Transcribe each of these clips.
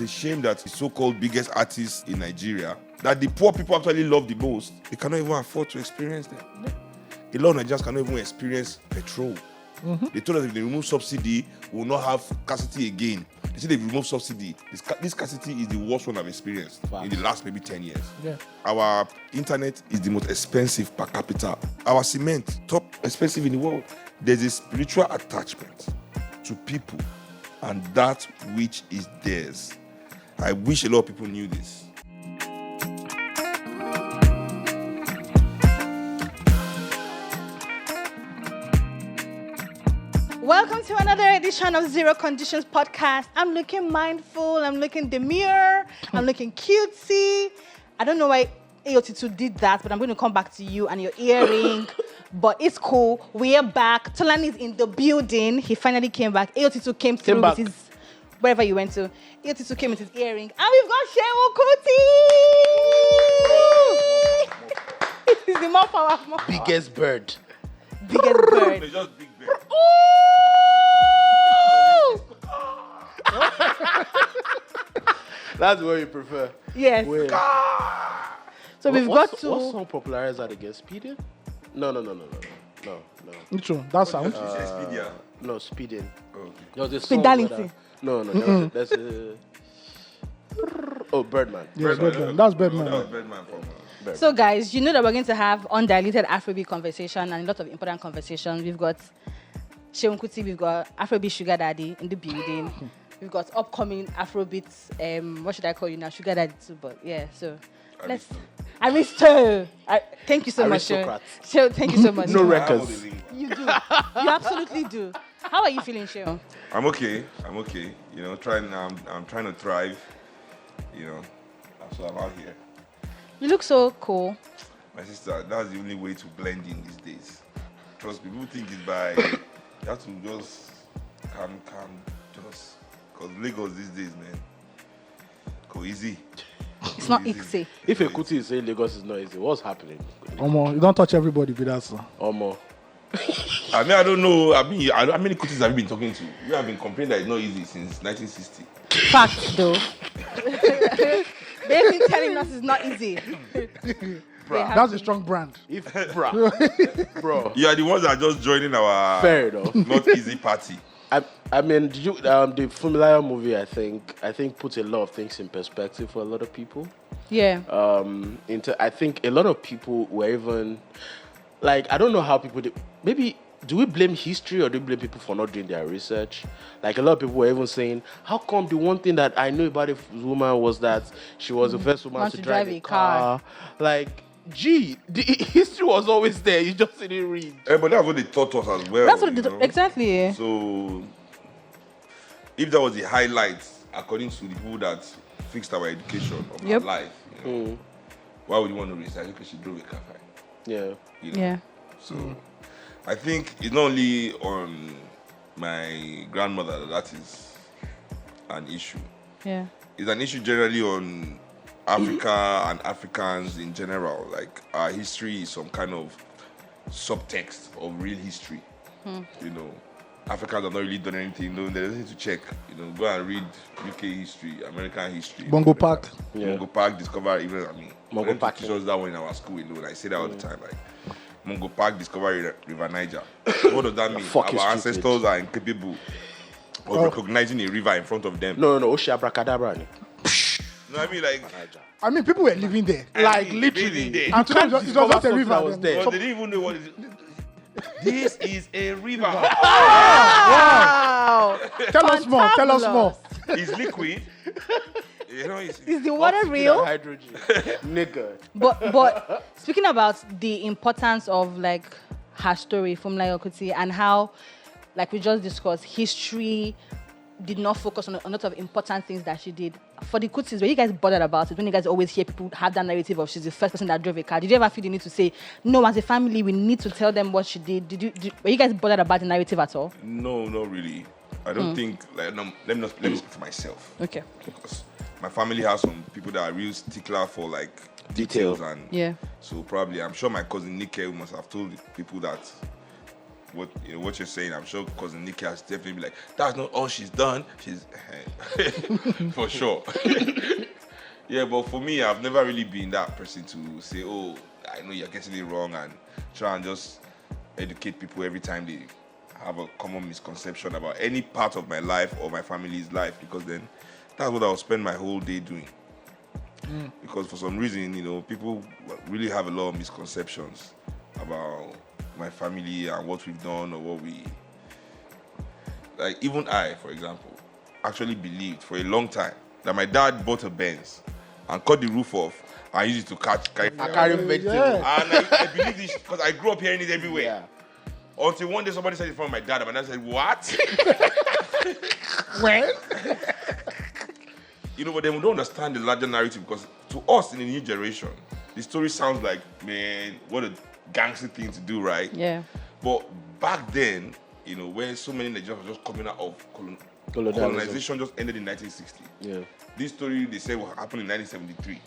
a shame that the so-called biggest artists in Nigeria, that the poor people actually love the most, they cannot even afford to experience them. A lot of Nigerians cannot even experience petrol. They told us if they remove subsidy, we will not have scarcity again. They say they've removed subsidy. This scarcity is the worst one I've experienced in the last maybe 10 years. Yeah. Our internet is the most expensive per capita. Our cement, top expensive in the world. There's a spiritual attachment to people and that which is theirs. I wish a lot of people knew this. Welcome to another edition of Zero Conditions Podcast. I'm looking mindful, I'm looking demure, I'm looking cutesy. I don't know why AOT2 did that, but I'm going to come back to you and your earring. But it's cool. We are back. Tolani is in the building. He finally came back. AOT2 came through with his, wherever you went to. AOT2 came with his earring. And we've got Seun Kuti! He's the more powerful. Biggest bird. Biggest bird. It's just big bird. Ooh! That's what you prefer. Yes. Wait. So we've got to... What song popularized that again? Speeding? No. Which one? That sound? No, speeding. Okay. No, this song Fidelity. That's a... Oh, Birdman. Yes, Birdman. That's Birdman. That was Birdman from... So guys, you know that we're going to have undiluted Afrobeat conversation and a lot of important conversations. We've got Seun Kuti, we've got Afrobeat Sugar Daddy in the building. We've got upcoming Afrobeats, what should I call you now? Sugar Daddy too, but yeah, so let's... Aristo! Thank you so much, Seun. Thank you so much. No records. You do. You absolutely do. How are you feeling, Seun? I'm okay. You know, I'm trying to thrive. You know, so I'm out here. You look so cool. My sister, that's the only way to blend in these days. Trust me, people think it's by... You have to just calm, just... Because Lagos these days, man, go easy. It's not easy. If a Kuti is saying Lagos is not easy, what's happening? Omo, you don't touch everybody with that, sir. Omo. I mean, I don't know. I mean, how many Kutis have you been talking to? You have been complaining that it's not easy since 1960. Fact, though. They've been telling us it's not easy. That's a strong brand. Bro. You are the ones that are just joining our Fair enough. not easy party. I mean, did you the Familiar movie? I think puts a lot of things in perspective for a lot of people. Yeah. I think a lot of people were even like, I don't know how people do. Maybe do we blame history or do we blame people for not doing their research? Like a lot of people were even saying, how come the one thing that I knew about this woman was that she was the first woman to drive a car? Like, gee, the history was always there. You just didn't read. But that's what they taught us as well. That's what exactly. So, if that was the highlight, according to the people that fixed our education of our life, you know, why would you want to research? Because she drove a car fine. Yeah. You know? Yeah. So, I think it's not only on my grandmother that is an issue. Yeah. It's an issue generally on Africa and Africans in general. Like, our history is some kind of subtext of real history. You know, Africans have not really done anything. No, there's nothing to check. You know, go and read UK history, American history. Bongo Park. Bongo Park, Discover, even, Mongo Park teach us that one in our school. You know, I say that all the time. Like, Mongo Park, Discover River Niger. What does that mean? Our ancestors are incapable of recognizing a river in front of them. No, Oshi Abracadabra. No, I mean, like... I mean, people were living there. Literally. And today it was just a river. Was there. But they didn't even know what it is. This is a river. Wow. Tell us more. It's liquid. You know, Is the water real? Hydrogen. Nigga. But speaking about the importance of like her story from Fela Kuti and how, like we just discussed, history did not focus on a lot of important things that she did. For the Kutis, were you guys bothered about it? When you guys always hear people have that narrative of she's the first person that drove a car, did you ever feel the need to say, no, as a family, we need to tell them what she did? Were you guys bothered about the narrative at all? No, not really. I don't think, like, no, let me speak for myself. Okay. Because my family has some people that are real stickler for, like, details. And yeah. so probably, I'm sure my cousin Nike must have told people that what you're saying. I'm sure cousin Nikki has definitely be like, that's not all she's done. She's for sure. Yeah, but for me, I've never really been that person to say, oh, I know you're getting it wrong, and try and just educate people every time they have a common misconception about any part of my life or my family's life, because then that's what I'll spend my whole day doing. Because for some reason, people really have a lot of misconceptions about my family and what we've done or what we... Like, even I, for example, actually believed for a long time that my dad bought a Benz and cut the roof off and used it to carry vegetables. Yeah. And I believe this because I grew up hearing it everywhere. Yeah. Until one day somebody said it in front of my dad, and my dad said, what? Well, But then we don't understand the larger narrative, because to us in the new generation, the story sounds like, man, what a gangster thing to do, right? Yeah. But back then, when so many Nigerians were just coming out of colonization just ended in 1960. Yeah. This story, they say, happened in 1973.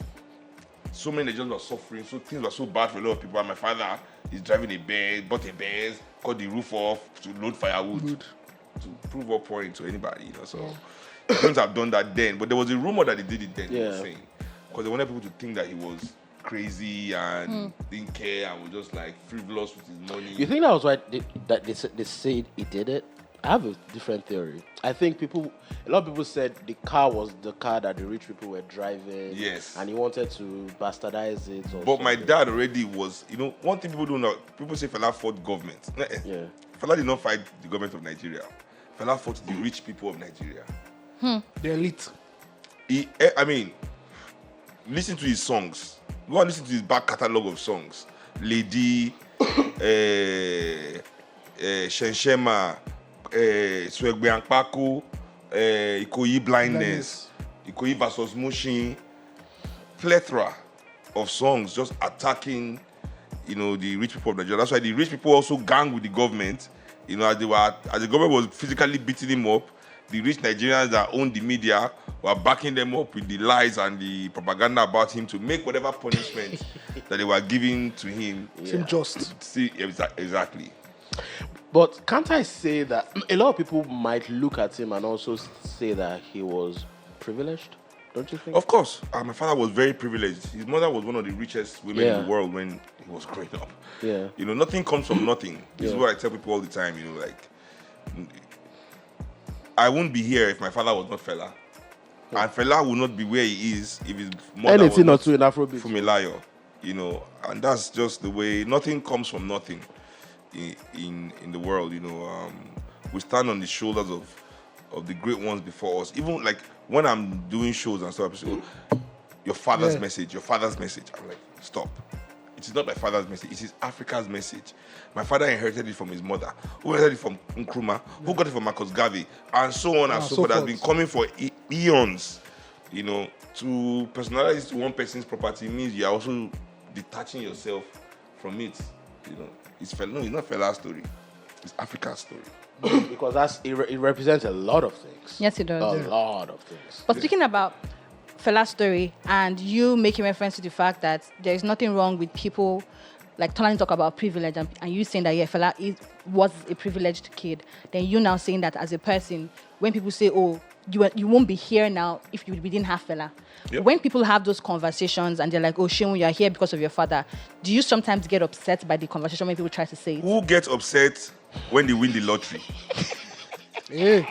So many Nigerians were suffering, so things were so bad for a lot of people. And my father is driving a Benz, bought a Benz, cut the roof off to load firewood. To prove a point to anybody, So he couldn't have done that then. But there was a rumor that he did it then, he was saying. Because they wanted people to think that he was crazy and didn't care and was just like frivolous with his money. You think that was why they said he did it? I have a different theory. I think a lot of people said the car was the car that the rich people were driving. Yes. And he wanted to bastardize it. Or But my something. dad already was, one thing people don't know, people say Fela fought government. Yeah. Fela did not fight the government of Nigeria. Fela fought the rich people of Nigeria. the elite. Listen to his songs. Go and listen to his back catalogue of songs. Lady, Shenshema, Swegbe Ankpaku, Ikoyi Blindness, Ikoyi versus Mushin. Plethora of songs just attacking, the rich people of Nigeria. That's why the rich people also gang with the government. As the government was physically beating him up, the rich Nigerians that own the media were backing them up with the lies and the propaganda about him to make whatever punishment that they were giving to him. Seem just. See, exactly. But can't I say that a lot of people might look at him and also say that he was privileged? Don't you think? Of course, my father was very privileged. His mother was one of the richest women in the world when he was growing up. Yeah. Nothing comes from nothing. This is what I tell people all the time. I wouldn't be here if my father was not Fela. And Fela would not be where he is if his mother Anything or was two in Afrobeat. Fumilayo. And that's just the way. Nothing comes from nothing in the world. We stand on the shoulders of the great ones before us. Even like when I'm doing shows and stuff, people say, oh, your father's message. I'm like, stop. It is not my father's message. It is Africa's message. My father inherited it from his mother, who inherited it from Nkrumah, who got it from Marcus Garvey, and so on and so forth. That's been coming for eons. To personalize one person's property means you are also detaching yourself from it. It's not Fela's story. It's Africa's story. Because it represents a lot of things. Yes, it does. A lot of things. But speaking about Fela's story and you making reference to the fact that there is nothing wrong with people like Tolani talk about privilege and you saying that Fela was a privileged kid, then you now saying that as a person, when people say, oh, you won't be here now if we didn't have Fela. Yep. When people have those conversations and they're like, oh, Seun, you're here because of your father, do you sometimes get upset by the conversation when people try to say it? Who gets upset when they win the lottery? Yeah.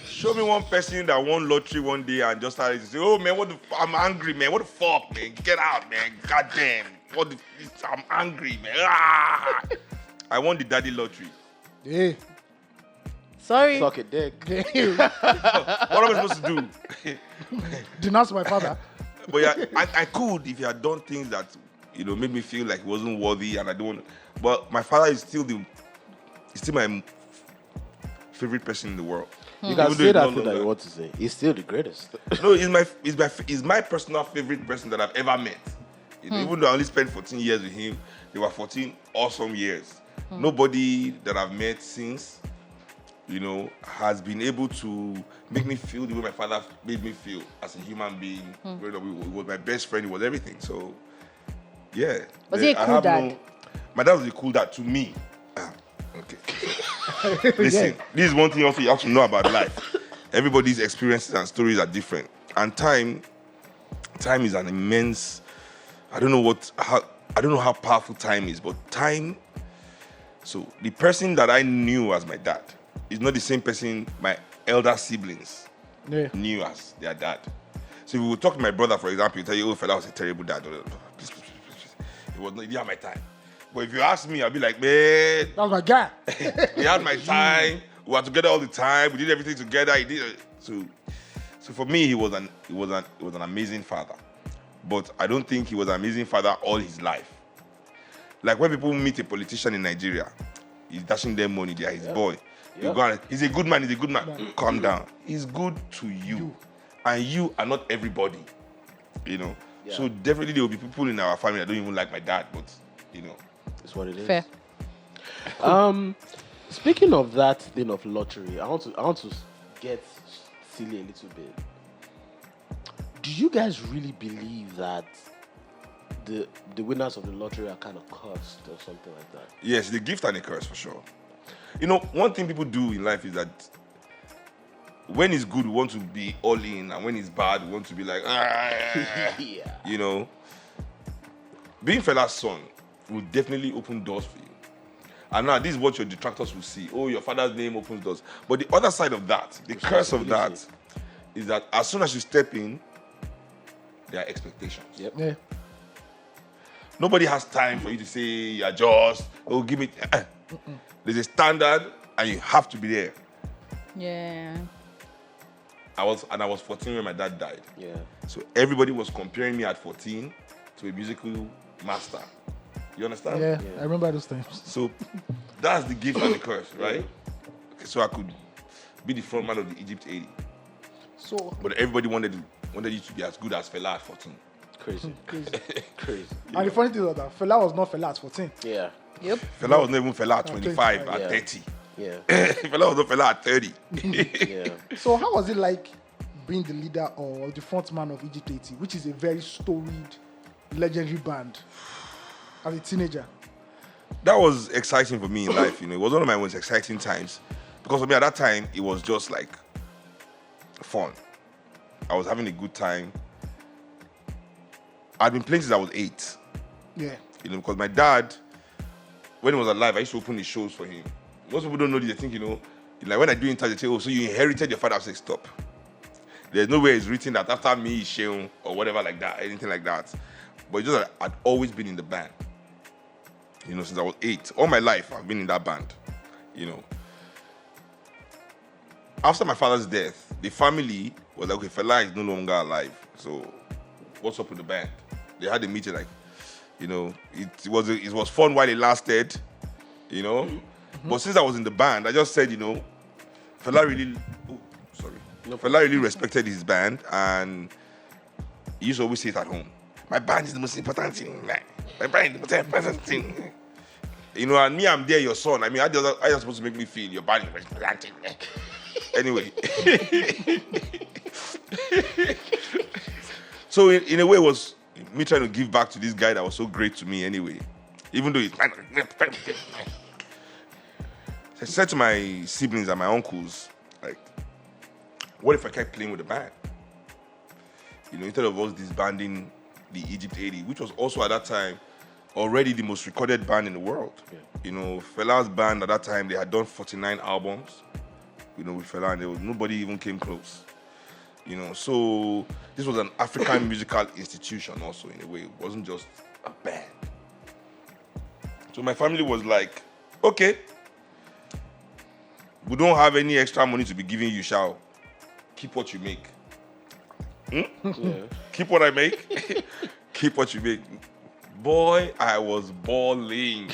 Show me one person that won lottery one day and just started to say, oh, man, I'm angry, man. What the fuck, man? Get out, man. God damn. I'm angry, man. Ah! I won the daddy lottery. Yeah. Sorry. Suck a dick. What am I supposed to do? Denounce my father. But yeah, I could if he had done things that, made me feel like he wasn't worthy and I don't want. But my father is still my favorite person in the world. You can say that thing that you want to say. He's still the greatest. No, he's my personal favorite person that I've ever met. Even though I only spent 14 years with him, they were 14 awesome years. Nobody that I've met since, has been able to make me feel the way my father made me feel as a human being. He was my best friend. He was everything. So, yeah. Was he a cool dad? My dad was a cool dad to me. Okay. Listen, this is one thing also you have to know about life. Everybody's experiences and stories are different. And time is an immense, I don't know how powerful time is, but time, so the person that I knew as my dad is not the same person my elder siblings knew as their dad. So if we would talk to my brother, for example, he'll tell you, oh, Fela was a terrible dad. Please. He didn't have my time. But if you ask me, I'll be like, man, That was my guy. he had my time. We were together all the time. We did everything together. He did so for me, he was an amazing father. But I don't think he was an amazing father all his life. Like when people meet a politician in Nigeria, he's dashing them money. They are his boy. You go and, he's a good man. Calm down. He's good to you. And you are not everybody. You know. Yeah. So definitely there will be people in our family that don't even like my dad, but you know. It's what it is. Fair. Speaking of that thing of lottery, I want to get silly a little bit. Do you guys really believe that the winners of the lottery are kind of cursed or something like that? Yes, the gift and a curse for sure. You know, one thing people do in life is that when it's good, we want to be all in, and when it's bad, we want to be like, Yeah. You know. Being Fela's son will definitely open doors for you. And now, this is what your detractors will see. Oh, your father's name opens doors. But the other side of that, the curse of that, is that as soon as you step in, there are expectations. Yep. Yeah. Nobody has time for you to say, you're just, oh, give me. There's a standard, and you have to be there. Yeah. I was 14 when my dad died. Yeah. So everybody was comparing me at 14 to a musical master. You understand? Yeah, I remember those times. So that's the gift and the curse, right? Okay, so I could be the front man of the Eygpt 80. So, But everybody wanted you to be as good as Fela at 14. Crazy. Crazy. and the funny thing is that Fela was not Fela at 14. Yeah. Yep. Fela was not even Fela at 25, 25, at yeah. 30. Yeah. Fela was not Fela at 30. Yeah. So how was it like being the leader or the front man of Eygpt 80, which is a very storied, legendary band, as a teenager? That was exciting for me in life, you know. It was one of my most exciting times. Because for me at that time, it was just like fun. I was having a good time. I'd been playing since I was 8. Yeah. You know, because my dad, when he was alive, I used to open his shows for him. Most people don't know this. They think, you know, like when I do interviews, they say, oh, so you inherited your father. I say, stop. There's no way it's written that after me, Seun, or whatever like that, anything like that. But it's just that I'd always been in the band. You know, since I was 8. All my life, I've been in that band. You know. After my father's death, the family was like, okay, Fela is no longer alive. So, what's up with the band? They had a meeting like, you know, it was fun while it lasted, you know. But since I was in the band, I just said, you know, Fela really respected his band, and he used to always say it at home. My band is the most important thing. My band is the most important thing. You know, and me, I'm there, your son. I mean, how are you supposed to make me feel? Your band is the most important thing. Anyway. So in a way, it was me trying to give back to this guy that was so great to me anyway. Even though he's... I said to my siblings and my uncles, like, what if I kept playing with the band? You know, instead of us disbanding the Eygpt 80, which was also at that time already the most recorded band in the world. Yeah. You know, Fela's band at that time, they had done 49 albums, you know, with Fela, and nobody even came close. You know, so this was an African musical institution also in a way. It wasn't just a band. So my family was like, okay, we don't have any extra money to be giving you, shall keep what you make. Yeah. Keep what I make. Keep what you make. Boy, I was balling.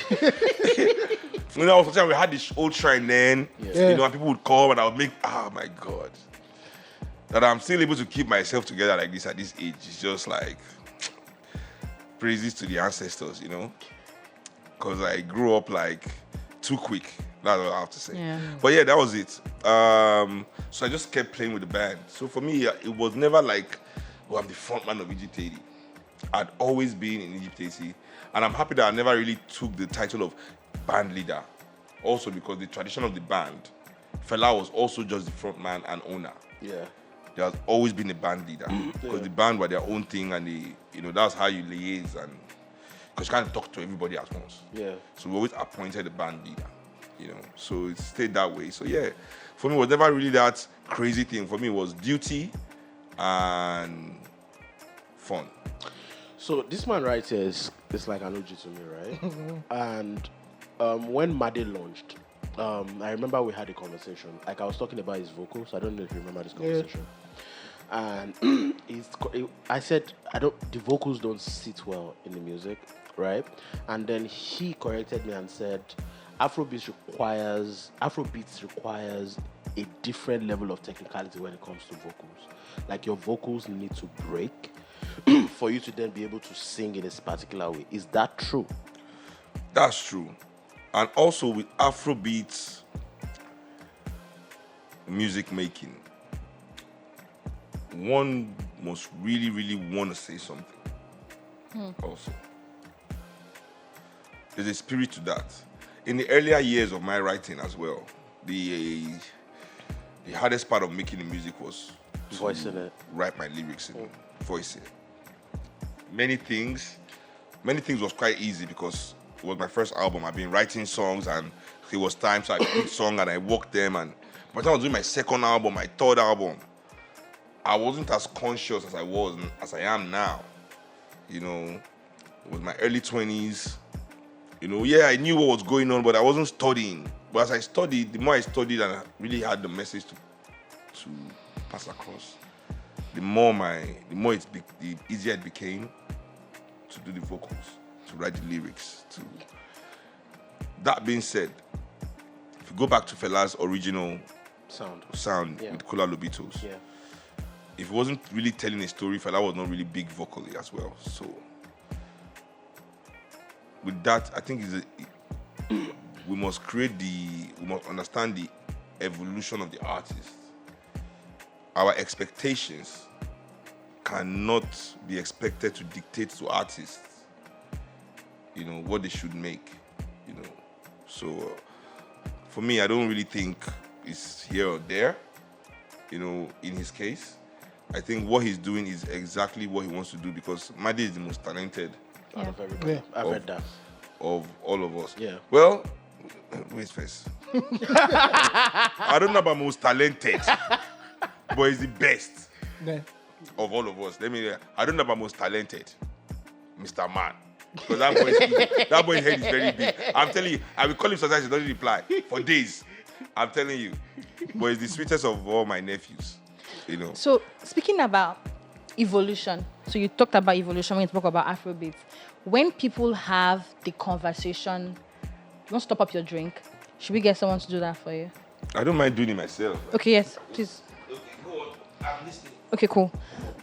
You know, for example, we had this old shrine then. Yeah. You know, and people would come and I would make, oh my God. That I'm still able to keep myself together like this at this age. It's just like, praises to the ancestors, you know. Because I grew up like too quick. That's what I have to say. Yeah. But yeah, that was it. So I just kept playing with the band. So for me, it was never like, oh, I'm the front man of Eygpt 80. I'd always been in Eygpt 80. And I'm happy that I never really took the title of band leader. also because the tradition of the band, Fela was also just the front man and owner. Yeah. There has always been a band leader because the band were their own thing, and that's how you liaise, and because you can't talk to everybody at once. Yeah. So we always appointed a band leader, So it stayed that way. So yeah, for me, it was never really that crazy thing. For me, it was duty and fun. So this man right here is like an OG to me, right? And when Made launched, I remember we had a conversation. Like I was talking about his vocals. I don't know if you remember this conversation. And I said, the vocals don't sit well in the music, right? And then he corrected me and said, Afrobeats requires a different level of technicality when it comes to vocals. Like your vocals need to break for you to then be able to sing in a particular way. Is that true? That's true. And also with Afrobeats music making, one must really, really want to say something. Also, there's a spirit to that. In the earlier years of my writing as well, the hardest part of making the music was voicing it, write my lyrics and voice it. Many things was quite easy because it was my first album. I've been writing songs, and it was time, so I picked songs and I worked them. And by the time I was doing my second album, my third album, I wasn't as conscious as I am now. It was my early 20s. I knew what was going on, but I wasn't studying. But as I studied, the more I studied and I really had the message to pass across, the easier it became to do the vocals, to write the lyrics. That being said, if you go back to Fela's original sound with Kola Lobitos, if he wasn't really telling a story, Fela was not really big vocally as well. So with that, I think we must understand the evolution of the artist. Our expectations cannot be expected to dictate to artists, what they should make, So for me, I don't really think it's here or there, in his case. I think what he's doing is exactly what he wants to do because Made is the most talented out of everybody. I've heard that. Of all of us. Yeah. Well, wait first. I don't know about most talented, but he's the best of all of us. I don't know about most talented, Mr. Man. Because that boy's head is very big. I'm telling you, I will call him sometimes, he doesn't reply for days. I'm telling you. But he's the sweetest of all my nephews. So, speaking about evolution, so you talked about evolution when you talk about Afrobeats. When people have the conversation, you want to top up your drink, should we get someone to do that for you? I don't mind doing it myself. Okay, yes, please. Okay, go on. I'm listening. Okay, cool.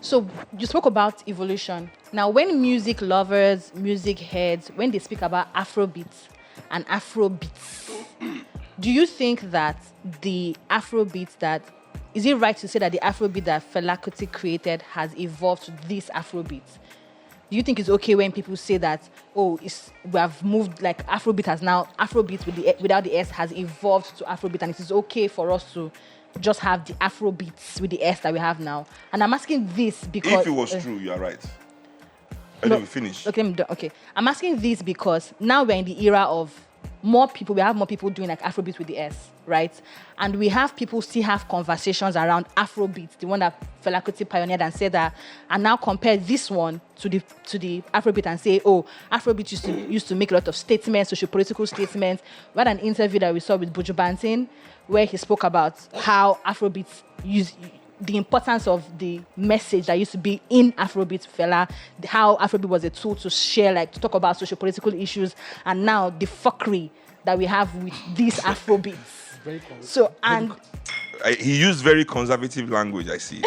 So you spoke about evolution. Now, when music lovers, music heads, when they speak about Afrobeats and Afrobeats, do you think that the Afrobeats is it right to say that the Afrobeat that Fela Kuti created has evolved to this Afrobeat? Do you think it's okay when people say that, we have moved, like Afrobeat without the S has evolved to Afrobeat, and it is okay for us to just have the Afrobeats with the S that we have now? And I'm asking this because... If it was true, you are right. And then we finish. Okay. I'm asking this because now we're in the era of we have more people doing like Afrobeats with the S, right? And we have people still have conversations around Afrobeats, the one that Fela Kuti pioneered and said that, and now compare this one to the Afrobeat and say, Afrobeat used to make a lot of statements, socio-political statements. We had an interview that we saw with Buju Banton where he spoke about how Afrobeats the importance of the message that used to be in Afrobeat Fela, how Afrobeat was a tool to share, to talk about social-political issues, and now the fuckery that we have with these Afrobeats. He used very conservative language, I see.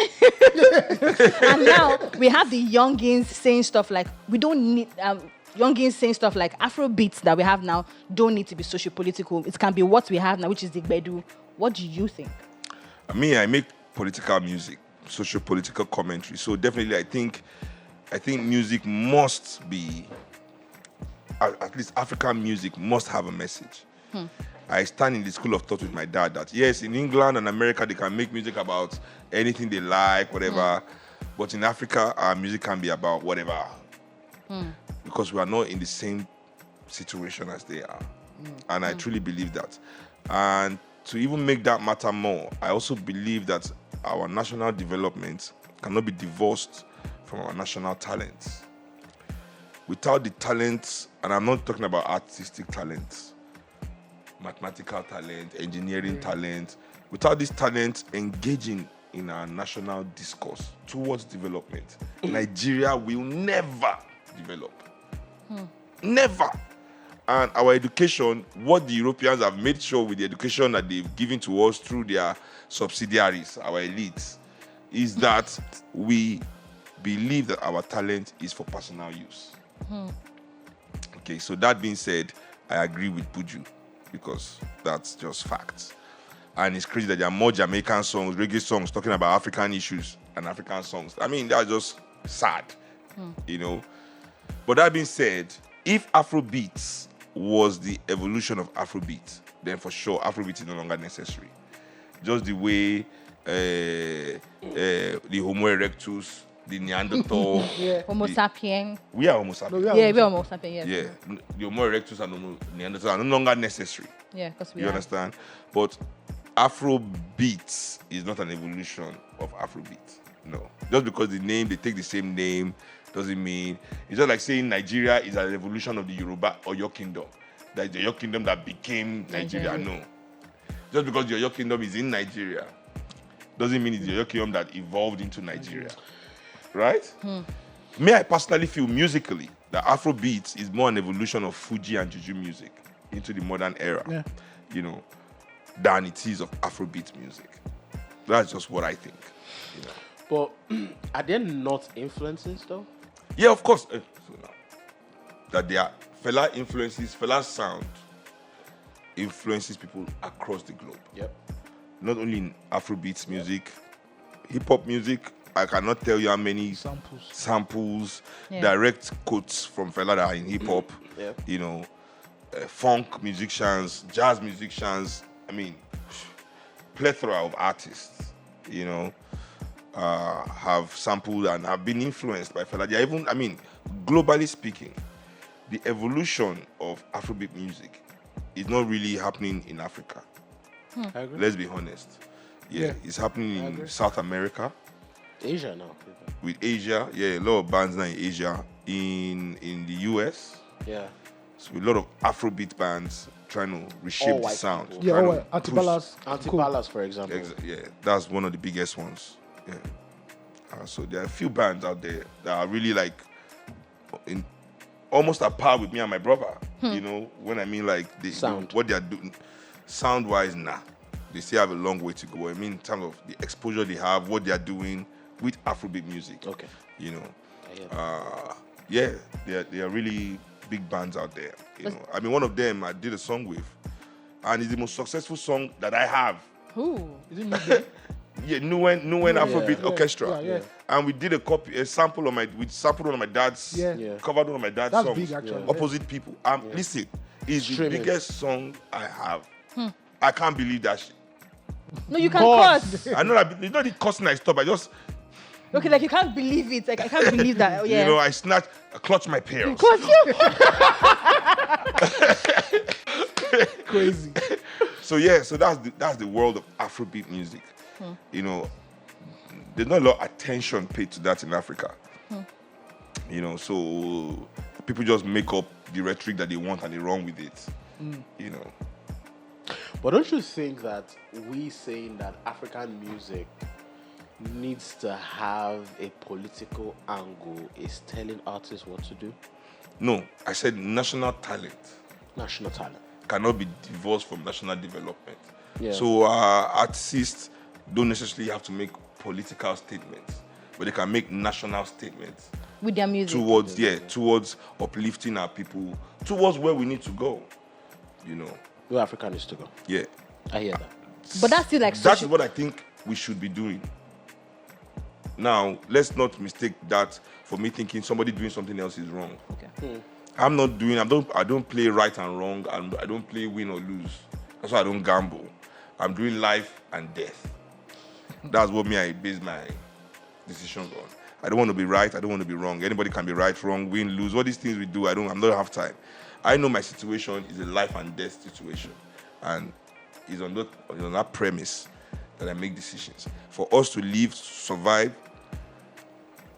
And now we have the youngins saying stuff like, we don't need... youngins saying stuff like Afrobeats that we have now don't need to be social-political. It can be what we have now, which is the Gbedu. What do you think? I make political music, socio-political commentary. So definitely, I think music must be, at least African music must have a message. I stand in the school of thought with my dad that yes, in England and America they can make music about anything they like, whatever. But in Africa, our music can be about whatever. Because we are not in the same situation as they are. And I truly believe that. And to even make that matter more, I also believe that our national development cannot be divorced from our national talents. Without the talents, and I'm not talking about artistic talents, mathematical talent, engineering talent, without these talents engaging in our national discourse towards development, Nigeria will never develop. Never. And our education, what the Europeans have made sure with the education that they've given to us through their subsidiaries, our elites, is that we believe that our talent is for personal use. Okay, so that being said, I agree with Buju because that's just facts. And it's crazy that there are more Jamaican songs, reggae songs talking about African issues and African songs. I mean, that's just sad, you know. But that being said, if Afrobeats was the evolution of Afrobeat, then for sure Afrobeat is no longer necessary. Just the way the Homo erectus, the Neanderthal, Homo sapien. we are Homo sapiens. No, Yeah, we're Homo sapien. Yes. Yeah, the Homo erectus and Homo Neanderthal are no longer necessary. Yeah, because we You are. understand? But Afrobeats is not an evolution of Afrobeat. No. Just because the name, they take the same name, doesn't mean. It's just like saying Nigeria is an evolution of the Yoruba or your kingdom. That the your kingdom that became Nigeria. No. Just because your kingdom is in Nigeria doesn't mean it's your kingdom that evolved into Nigeria. Right? Me, I personally feel musically that Afrobeats is more an evolution of Fuji and Juju music into the modern era. Yeah. You know, than it is of Afrobeat music. That's just what I think. You know. But are there not influences though? Yeah, of course. That there are Fela's sound influences people across the globe. Yep. Not only in Afrobeats music, hip hop music. I cannot tell you how many samples, direct quotes from Fela that are in hip hop. Yep. You know, funk musicians, jazz musicians. I mean, plethora of artists. You know, have sampled and have been influenced by Fela. They are even, I mean, globally speaking, the evolution of Afrobeat music is not really happening in Africa. I agree. Let's be honest. Yeah, it's happening in South America. Asia now. With Asia, a lot of bands now in Asia. In the US, Yeah. so a lot of Afrobeat bands trying to reshape All the white sound. people. Yeah, trying all to right. Antibalas. Antibalas, for example. Yeah, that's one of the biggest ones. Yeah. So there are a few bands out there that are really like in almost at par with me and my brother. You know, when I mean like Sound. what they are doing, sound wise, nah. They still have a long way to go. I mean, in terms of the exposure they have, what they are doing with Afrobeat music. Okay. You know, I hear that. they are really big bands out there. You know, I mean, one of them I did a song with, and it's the most successful song that I have. Who? Is it me? Yeah, Nuwen Afrobeat Orchestra. yeah. And we did a sample on we sampled one of my dad's, Yeah. covered one of my dad's That's songs. big, actually. Opposite people. Listen, it's the Streaming. biggest song I have. I can't believe that shit. No, you can God. curse. I know that it's not the cussing I stop. I just, Okay, like you can't believe it. Like I can't believe that. Oh, yeah. you know, I clutch my pearls. Curse you. Crazy. So that's the world of Afrobeat music. You know, there's not a lot of attention paid to that in Africa. You know, so people just make up the rhetoric that they want and they run with it. You know. But don't you think that we saying that African music needs to have a political angle is telling artists what to do? No, I said national talent National talent. cannot be divorced from national development. Yeah. So artists don't necessarily have to make political statements, but they can make national statements With their music. towards uplifting our people, towards where we need to go. You know, Where Africa needs to go. yeah. I hear that. But that's still like That is social. what I think we should be doing. Now, let's not mistake that for me thinking somebody doing something else is wrong. Okay. I don't play right and wrong, and I don't play win or lose. That's why I don't gamble. I'm doing life and death. That's what I base my decisions on. I don't want to be right. I don't want to be wrong. Anybody can be right, wrong, win, lose. All these things we do, I'm not half time. I know my situation is a life and death situation. And it's on that premise that I make decisions. For us to live, survive,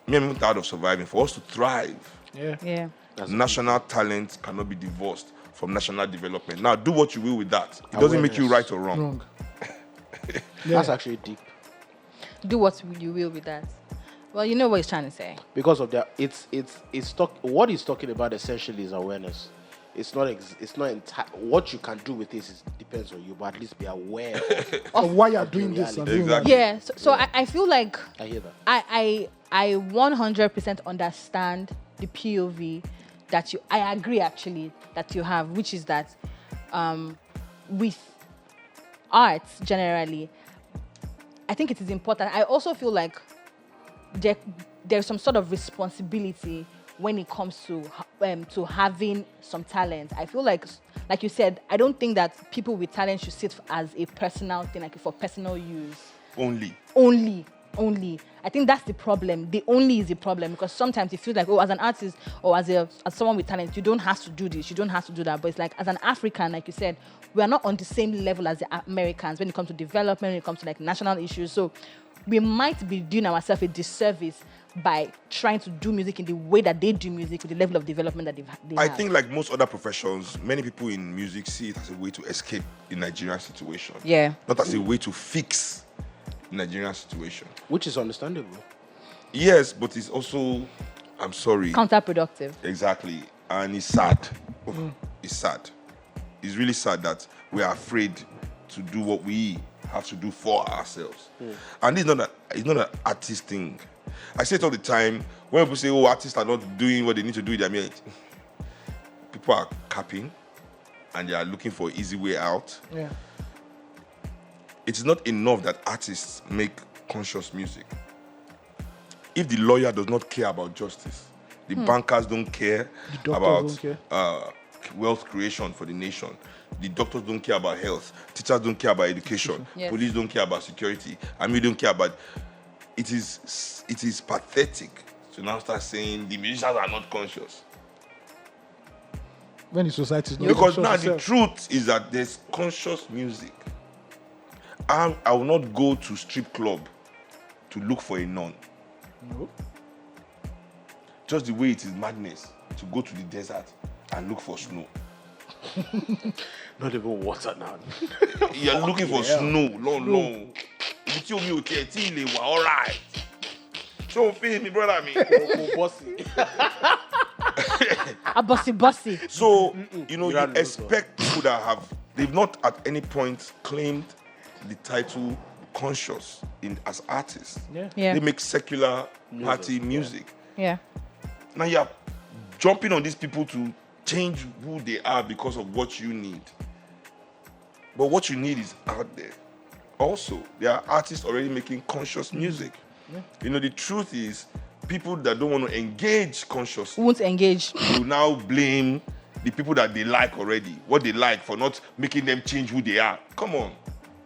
I'm not tired of surviving. For us to thrive, Yeah. national talent cannot be divorced from national development. Now, do what you will with that. It doesn't make you right or wrong. Wrong. That's actually deep. Do what you will with that. Well, you know what he's trying to say. Because of that, what he's talking about essentially is awareness. It's not what you can do with this depends on you, but at least be aware Of why you're doing this and doing Exactly. that. Yeah. So I feel like I hear that. I 100% understand the POV that I agree actually that you have, which is that with arts generally, I think it is important. I also feel like there's some sort of responsibility when it comes to having some talent. I feel like you said, I don't think that people with talent should sit as a personal thing, like for personal use. Only. I think that's the problem. The only is the problem, because sometimes it feels like, as an artist or as someone with talent, you don't have to do this, you don't have to do that. But it's like, as an African, like you said, we are not on the same level as the Americans when it comes to development, when it comes to like national issues. So we might be doing ourselves a disservice by trying to do music in the way that they do music with the level of development that they I have. think like most other professions, many people in music see it as a way to escape the Nigerian situation. Yeah. Not as a way to fix the Nigerian situation. Which is understandable. Yes, but it's also, I'm sorry. Counterproductive. Exactly. And it's sad. It's sad. It's really sad that we are afraid to do what we have to do for ourselves. And it's not an artist thing. I say it all the time. When people say, artists are not doing what they need to do with their music, people are capping and they are looking for an easy way out. Yeah. It's not enough that artists make conscious music. If the lawyer does not care about justice, the bankers don't care The doctors about don't care. wealth creation for the nation, the doctors don't care about health, teachers don't care about education, Yes. police don't care about security, and we don't care about. It is pathetic to now start saying the musicians are not conscious. When the society is not Because conscious now the itself. truth is that there's conscious music. I will not go to strip club to look for a nun. No. Just the way it is madness to go to the desert and look for snow. Not even water now. You're looking for snow. No. You tell me okay, all right. So feel me, brother me. A bossy. So, you expect people that they've not at any point claimed the title conscious as artists. Yeah. They make secular party music. Yeah. Now you're jumping on these people to change who they are because of what you need. But what you need is out there. Also, there are artists already making conscious music. Yeah. The truth is, people that don't want to engage consciously Won't engage. will now blame the people that they like already, what they like, for not making them change who they are. Come on.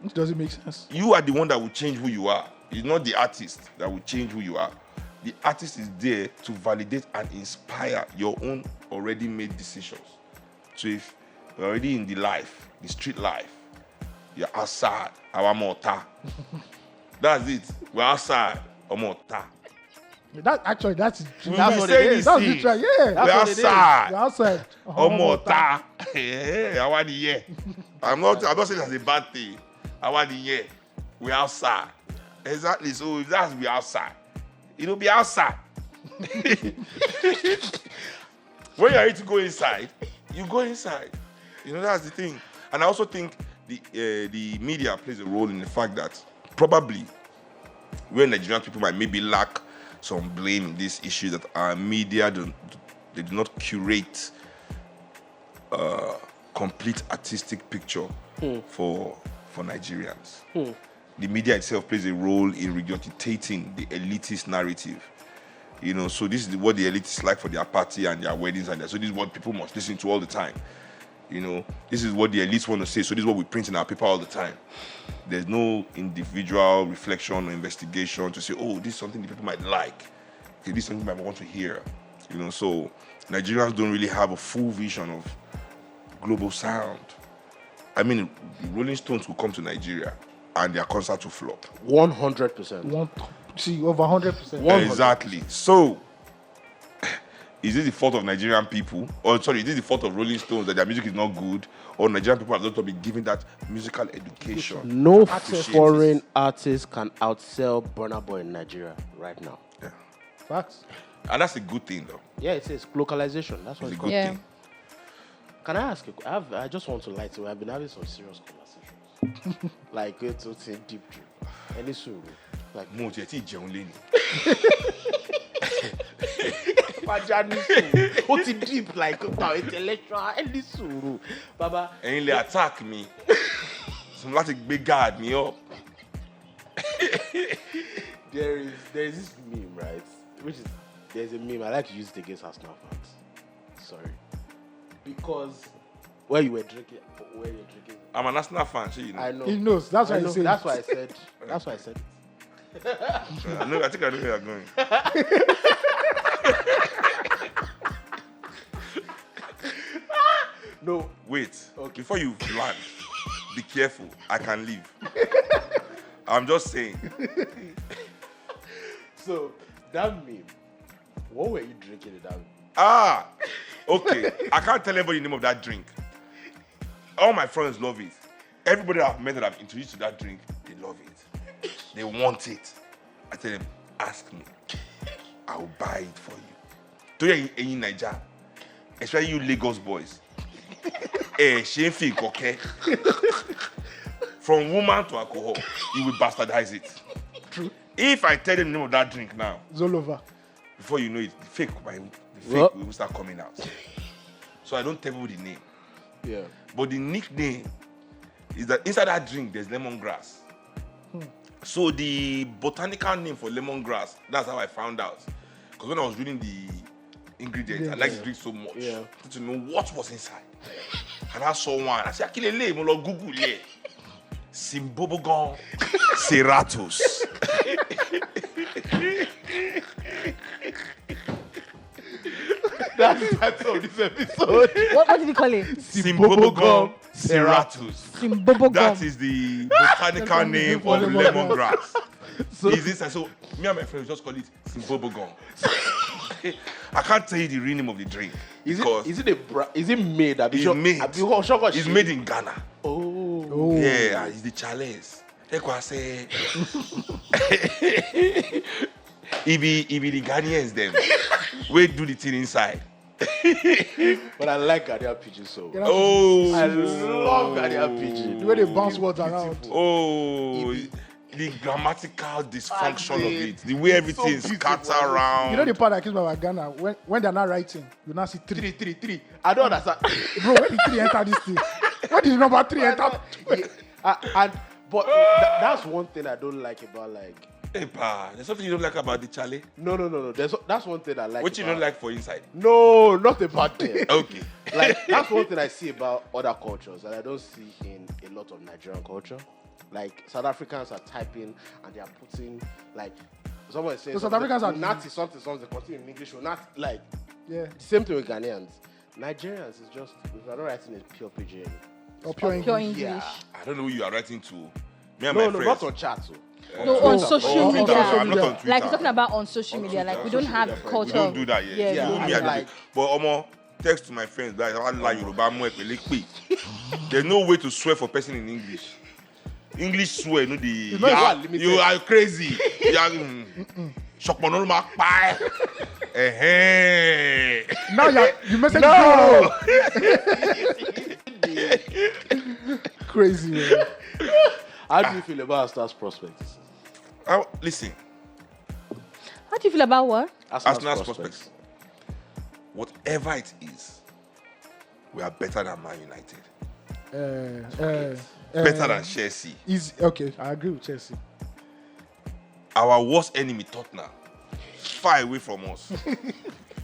It doesn't make sense. You are the one that will change who you are. It's not the artist that will change who you are. The artist is there to validate and inspire your own already made decisions. So if you're already in the street life, you're outside, our mortar. That's it. We're outside, our mortar. That's We that's will what say it this is. That's thing. it, right? Yeah. We're what it is. outside. You're outside. Our mortar. Yeah, I want the year. I'm not saying that's a bad thing. I want the year. We're outside. Exactly. So if that's we outside, it'll be outside. When you're ready to go inside, you go inside. That's the thing. And I also think the media plays a role in the fact that probably where Nigerian people might maybe lack some blame in this issue, that our media do not curate complete artistic picture for Nigerians. The media itself plays a role in regurgitating the elitist narrative. So this is what the elitists like for their party and their weddings, so this is what people must listen to all the time. You know, this is what the elites want to say, so this is what we print in our paper all the time. There's no individual reflection or investigation to say, oh, this is something the people might like. Okay, this is something they might want to hear. You know, so Nigerians don't really have a full vision of global sound. I mean, the Rolling Stones will come to Nigeria and their concert will flop. 100%. See, over 100%. Exactly. So, is it the fault of Nigerian people? Or, sorry, is it the fault of Rolling Stones that their music is not good? Or Nigerian people have not been given that musical education? No foreign artist can outsell Burna Boy in Nigeria right now. Yeah. Facts. And that's a good thing, though. Yeah, it says localization. That's what It's it's a called. good thing. Can I ask you? I just want to light you. I've been having some serious conversations. Like, it's a deep drip. Any suru. Like, Mo ti ẹ ti jẹun lé ni. What it deep like intellectual? Any suru. Baba. Ẹ̀yin lè attack me. So láti gbé guard me up. There is this meme, right? There's a meme I like to use it against Arsenal fans. Sorry. Because when you're drinking. I'm an Arsenal fan, so you know. I know. He knows. That's why he said. That's why I said. That's why I said. I think I know where you're going. No. Wait. Okay. Before you land, be careful. I can leave. I'm just saying. So that meme. What were you drinking in that meme? Ah, okay. I can't tell everybody the name of that drink. All my friends love it. Everybody I've met that I've introduced to that drink, they love it. They want it. I tell them, ask me. I will buy it for you. To you in Nigeria, especially you Lagos boys. Shameful, okay? From woman to alcohol, you will bastardize it. True. If I tell you the name of that drink now, Zolova. before you know it, the fake will start coming out. So I don't tell people the name. Yeah. But the nickname is that inside that drink there's lemongrass. So the botanical name for lemongrass, that's how I found out. Because when I was reading the ingredients, I liked the drink so much to know what was inside. And I saw one. I said, Akilele, mo lọ Google it. Cymbopogon Citratus. That's the title of this episode. What did you call it? Cymbopogon Eractus. Cimbobogum. That is the botanical name of lemongrass. So, Is this so? Me and my friends just call it Simbopogon. I can't tell you the real name of the drink is because it made? it's made. It's made in Ghana. Oh. Yeah, it's the chalice. Like I say, it be the Ghanaians them. We do the thing inside. But I like Ghanaian pidgin so. You know, Oh, I love Ghanaian pidgin. the way they bounce words around. oh, the grammatical dysfunction of it, the way everything is so scattered beautiful. around. You know the part that kills me about Ghana? When they're not writing, you now see three. Three. I don't understand. Bro, where did three enter this thing? Where did the number three enter? But that's one thing I don't like about like. Hey, pa, there's something you don't like about the chale. No. That's one thing I like. What you about- don't like for inside? No, not about them. Okay. Like that's one thing I see about other cultures that I don't see in a lot of Nigerian culture. Like South Africans are typing and they are putting like someone is saying So South Africans are Nati something they continue in English or not like Yeah. the same thing with Ghanaians. Nigerians is just if you're not writing a pure pidgin. Or pure Pure English. English. Yeah. I don't know who you are writing to. Me and No, my friends. not on chat. So. No, on social Oh, media. Twitter. I'm not on Twitter. Like we're talking about on social On media. Twitter. Like we don't Social have media, We culture. don't do that yet. Yeah, Yeah, You, me, I like- do. But text to my friends. Like, I like Yoruba, mo epele pe. There's no way to swear for person in English. English swear, no the. not You are, limited. you are crazy. You are. Shokpono ma pa. Now you message No. crazy, man. How do you feel about Stars prospects? Listen, How do you feel about what? Arsenal's prospects. Whatever it is, we are better than Man United. Better than Chelsea. Okay, I agree with Chelsea. Our worst enemy, Tottenham, far away from us.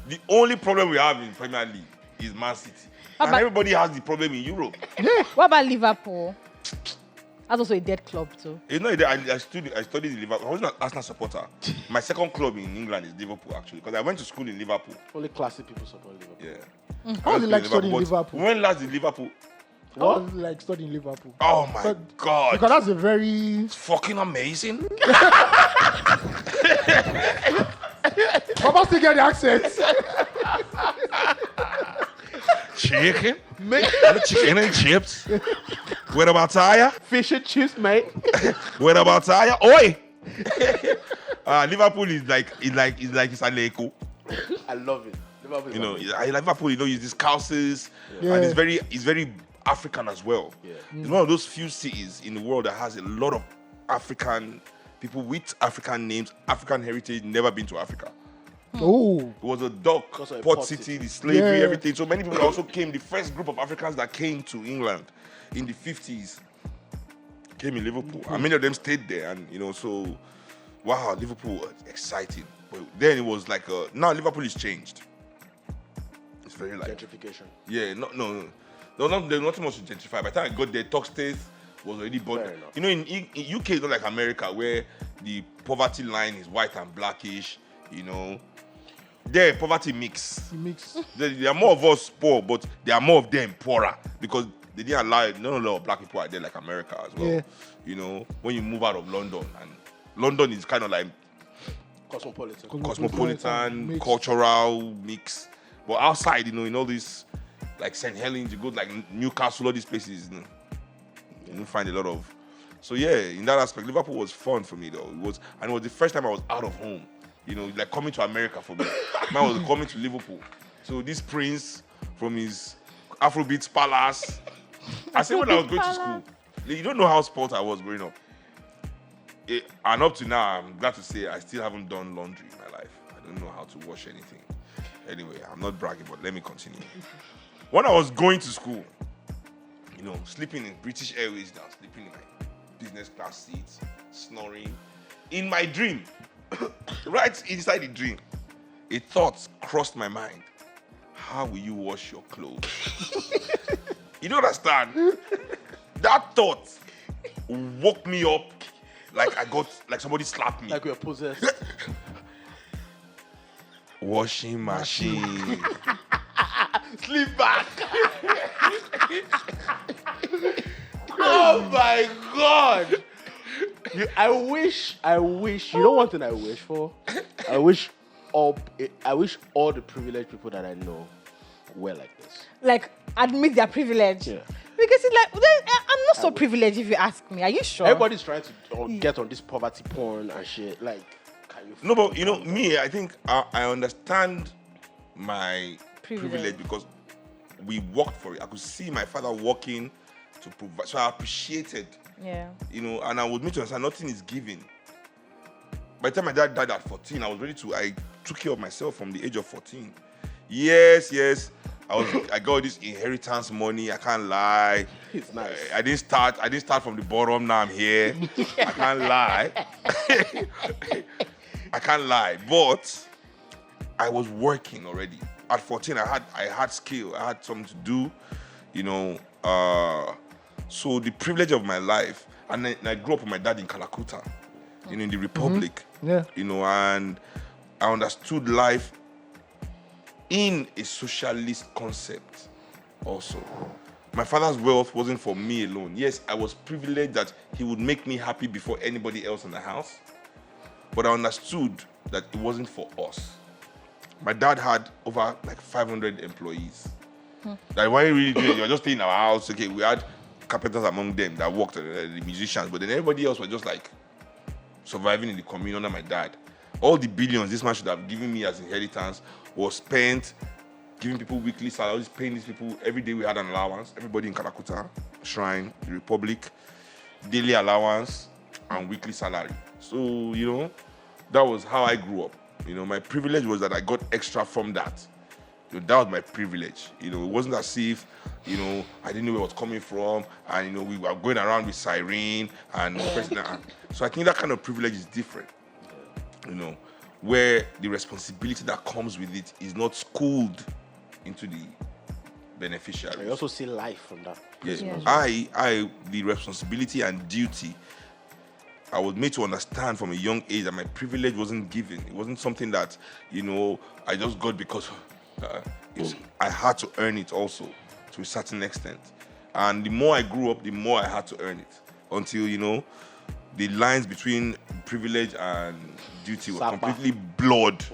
The only problem we have in Premier League is Man City. And everybody has the problem in Europe. What about Liverpool? That's also a dead club too. You know, I studied in Liverpool. I was not an Arsenal supporter. My second club in England is Liverpool, actually, because I went to school in Liverpool. Only classy people support Liverpool. Yeah. How was it like studying in Liverpool? When last in Liverpool? How was it like studying in Liverpool? Oh my God. Because that's a very... It's fucking amazing. Papa still get the accent. Chicken? Chicken and chips. What about tire? Fish and chips, mate. What about tire? Oi! Liverpool is like it's a Leko. I love it. Liverpool is You know, amazing. Liverpool, you know, use these houses, Yeah. and it's very African as well. Yeah. It's one of those few cities in the world that has a lot of African people with African names, African heritage, never been to Africa. Oh. It was a dock, Because of a port port city, city. the slavery, Yeah. everything. So many people also came. The first group of Africans that came to England in the 50s came in Liverpool. And many of them stayed there. And, you know, so, wow, Liverpool was exciting. But then it was like, now Liverpool is changed. It's very like, Gentrification. yeah, there's nothing much to gentrify. By the time I got there, Talkstate was already bought. Fair enough. You know, in UK, it's not like America where the poverty line is white and blackish, you know. There, poverty mix. There are more of us poor, but there are more of them poorer because they didn't allow, not a lot of black people are there like America as well. Yeah. You know, when you move out of London, and London is kind of like cosmopolitan, Mix. cultural mix. But outside, you know, in all these, like St. Helens, you go to like Newcastle, all these places, you know, you find a lot of. So yeah, in that aspect, Liverpool was fun for me though. It was the first time I was out of home. You know, like coming to America for me. Man was coming to Liverpool. So this prince from his Afrobeats palace. I said when I was going to school, you don't know how spoiled I was growing up. And up to now, I'm glad to say I still haven't done laundry in my life. I don't know how to wash anything. Anyway, I'm not bragging, but let me continue. When I was going to school, you know, sleeping in British Airways now, sleeping in my business class seats, snoring. In my dream, right inside the dream, a thought crossed my mind. How will you wash your clothes? You don't understand? That thought woke me up like somebody slapped me. Like we are possessed. Washing machine. Sleep back. Oh my God. I wish. You know one thing I wish for? I wish all the privileged people that I know were like this. Like, admit their privilege. Yeah. Because it's like, I'm not so privileged if you ask me. Are you sure? Everybody's trying to get on this poverty porn and shit. Like, can you? No, but you know, me, I think I understand my privilege because we worked for it. I could see my father working to provide, so I appreciated. Yeah. You know, and I would meet to understand nothing is given. By the time my dad died at 14, I took care of myself from the age of 14. Yes. I got this inheritance money. I can't lie. It's nice. I didn't start from the bottom. Now I'm here. I can't lie. I can't lie. But I was working already. At 14, I had skill. I had something to do. You know. So the privilege of my life, and I grew up with my dad in Calcutta, you know, in the Republic. Yeah. You know, and I understood life in a socialist concept also. My father's wealth wasn't for me alone. Yes, I was privileged that he would make me happy before anybody else in the house, but I understood that it wasn't for us. My dad had over like 500 employees. Like, why are you really doing it? You're just staying in our house. Okay, we had carpenters among them that worked, the musicians, but then everybody else was just like surviving in the community under my dad. All the billions this man should have given me as inheritance was spent giving people weekly salaries, paying these people. Every day we had an allowance. Everybody in Calcutta, Shrine, the Republic, daily allowance and weekly salary. So, you know, that was how I grew up. You know, my privilege was that I got extra from that. You know, that was my privilege. You know, it wasn't as if, you know, I didn't know where it was coming from, and, you know, we were going around with siren and so I think that kind of privilege is different. You know, where the responsibility that comes with it is not schooled into the beneficiaries. You also see life from that. Yes. Yeah. I, the responsibility and duty, I was made to understand from a young age that my privilege wasn't given. It wasn't something that, I just got because I had to earn it also to a certain extent. And the more I grew up, the more I had to earn it until, the lines between privilege and duty were completely blurred,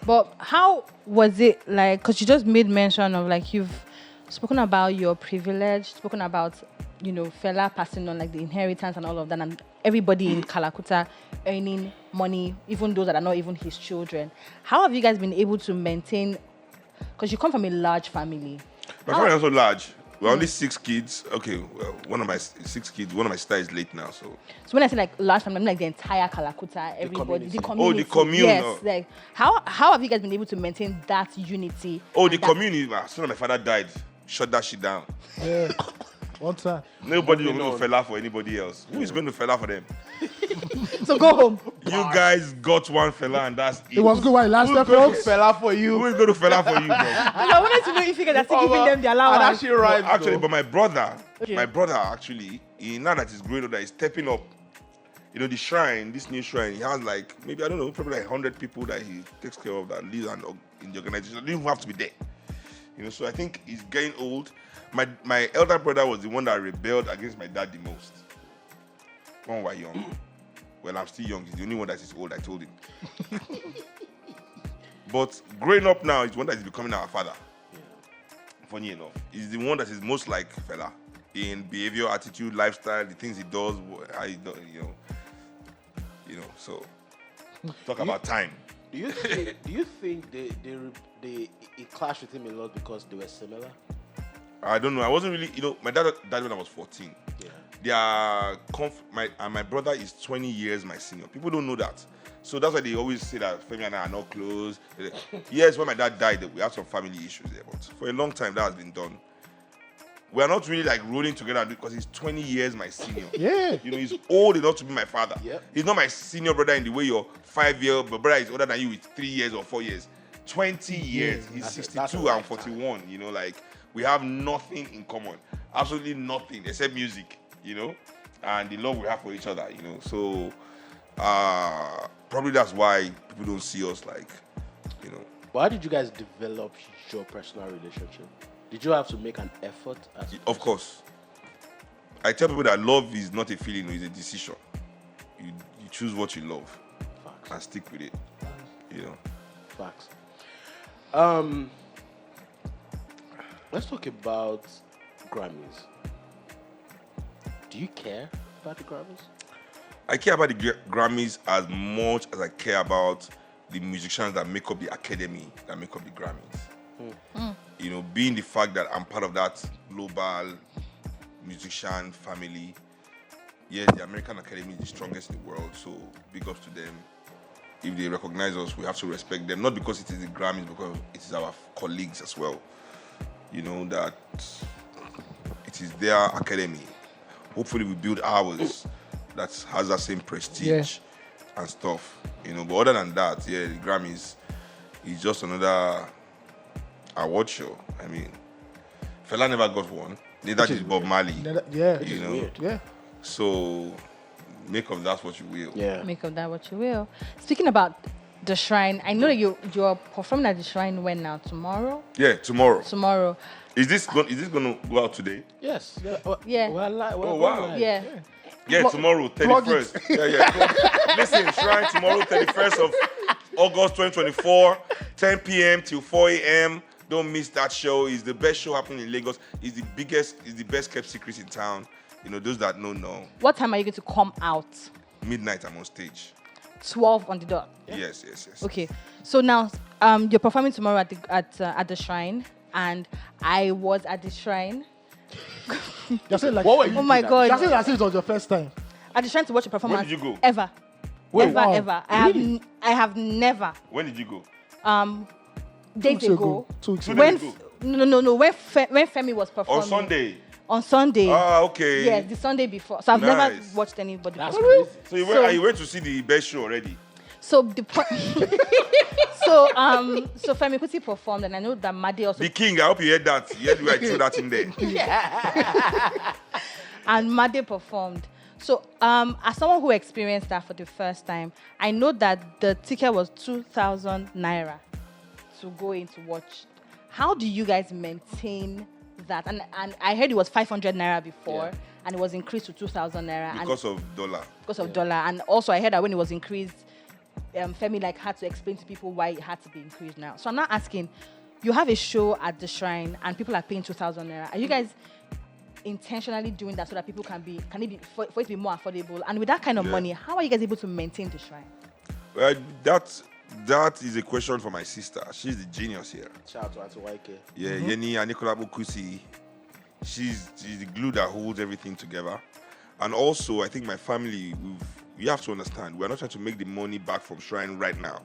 But how was it like? Because you just made mention of like you've spoken about your privilege, spoken about Fela passing on like the inheritance and all of that, and everybody in Kalakuta earning money, even those that are not even his children. How have you guys been able to maintain? Because you come from a large family. My family is also large. We're only 6 kids. Okay, well, one of my 6 kids, one of my sisters is late now, so. So when I say like large family, I mean like the entire Kalakuta, everybody, the community. Oh, the commune. Yes, like how have you guys been able to maintain that unity? Oh, the community. As soon as my father died, shut that shit down. Yeah. One time. Nobody will go to Fela for anybody else. Who is going to Fela for them? So go home. You guys got one Fela and that's it. It was good while it lasted, folks. Fela for you. Who is going to Fela for you, bro? I wanted to know if you guys are still giving them their allowance. Actually, right. Actually, but my brother, Okay. now that he's growing up, that he's stepping up. The shrine, this new shrine, he has like, maybe, I don't know, probably like 100 people that he takes care of that live in the organization. They don't even have to be there. So I think he's getting old. My elder brother was the one that rebelled against my dad the most. When we were young. Well, I'm still young. He's the only one that is old, I told him. But growing up now, he's the one that is becoming our father. Funny enough. He's the one that is most like Fela. In behavior, attitude, lifestyle, the things he does, how he does, so talk about time. Do you think it clashed with him a lot because they were similar? I don't know. I wasn't really, my dad died when I was 14. Yeah. My brother is 20 years my senior. People don't know that. So that's why they always say that Femi and I are not close. Yes, when my dad died, we had some family issues there, but for a long time that has been done. We are not really like rolling together because he's 20 years my senior. Yeah. He's old enough to be my father. Yep. He's not my senior brother in the way your 5-year brother is older than you with 3 years or 4 years. 20 years. He's That's 62 a and 41. We have nothing in common. Absolutely nothing except music, and the love we have for each other, So probably that's why people don't see us like, But how did you guys develop your personal relationship? Did you have to make an effort? Of course. I tell people that love is not a feeling, it's a decision. You choose what you love. Facts. And stick with it. Facts. Let's talk about Grammys. Do you care about the Grammys? I care about the Grammys as much as I care about the musicians that make up the academy, that make up the Grammys. Being the fact that I'm part of that global musician family. Yeah, the American Academy is the strongest in the world, so big ups to them. If they recognize us, we have to respect them. Not because it is the Grammys, because it is our colleagues as well. That it is their academy. Hopefully we build ours that has that same prestige and stuff. But other than that, the Grammys is just another award show. I mean, Fela never got one. Neither did Bob Marley. Yeah. Weird. Yeah. So make of that what you will. Yeah. Make of that what you will. Speaking about the shrine, I know that you're performing at the shrine when now? Tomorrow? Yeah, tomorrow. Tomorrow. Is this going to go out today? Yes. Yeah. Oh, wow. Yeah. Yeah, tomorrow, 31st. Yeah. Listen, Shrine, tomorrow, 31st of August 2024, 10 p.m. till 4 a.m. Don't miss that show. It's the best show happening in Lagos. It's the best kept secret in town. Those that know. What time are you going to come out? Midnight, I'm on stage. 12 on the dot. Yes. Okay. So now, you're performing tomorrow at the shrine, and I was at the shrine. You're saying like, What were you Oh my doing God. you're saying as if it was your first time. At the shrine to watch a performance. Where did you go? Ever. Wow. Ever. I have never. When did you go? Days 2 weeks ago. 2 weeks Two ago. days When ago. no. When Femi was performing On Sunday. On Sunday. Ah, okay. Yes, the Sunday before. So I've never Nice. watched anybody. That's perform. crazy. So you went to see the best show already? So the point. So Fela Kuti performed, and I know that Made also. The king, I hope you heard that. You heard where I threw that in there. And Made performed. So, as someone who experienced that for the first time, I know that the ticket was 2,000 naira to go in to watch. How do you guys maintain that? And I heard it was 500 naira before, and it was increased to 2,000 naira. Because of dollar. Because of dollar. And also, I heard that when it was increased, Femi had to explain to people why it had to be increased now. So I'm not asking, you have a show at the shrine and people are paying 2,000 naira. Are you guys intentionally doing that so that people can it be for it to be more affordable? And with that kind of money, how are you guys able to maintain the shrine? Well, that is a question for my sister. She's the genius here. Shout out to Auntie YK. Yeah, Yeni Anikola Bukusi. She's the glue that holds everything together. And also, I think my family, you have to understand, we're not trying to make the money back from Shrine right now.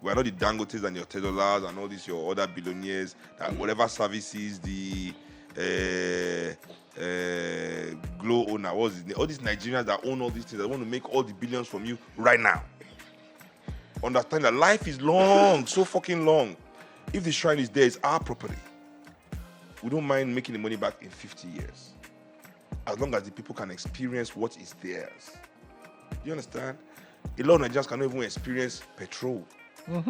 We're not the Dangotes and your $10 and all these your other billionaires that whatever services the Glow owner, all these Nigerians that own all these things, that want to make all the billions from you right now. Understand that life is long, so fucking long. If the shrine is there, it's our property. We don't mind making the money back in 50 years. As long as the people can experience what is theirs. You understand? A lot of Nigerians cannot even experience petrol.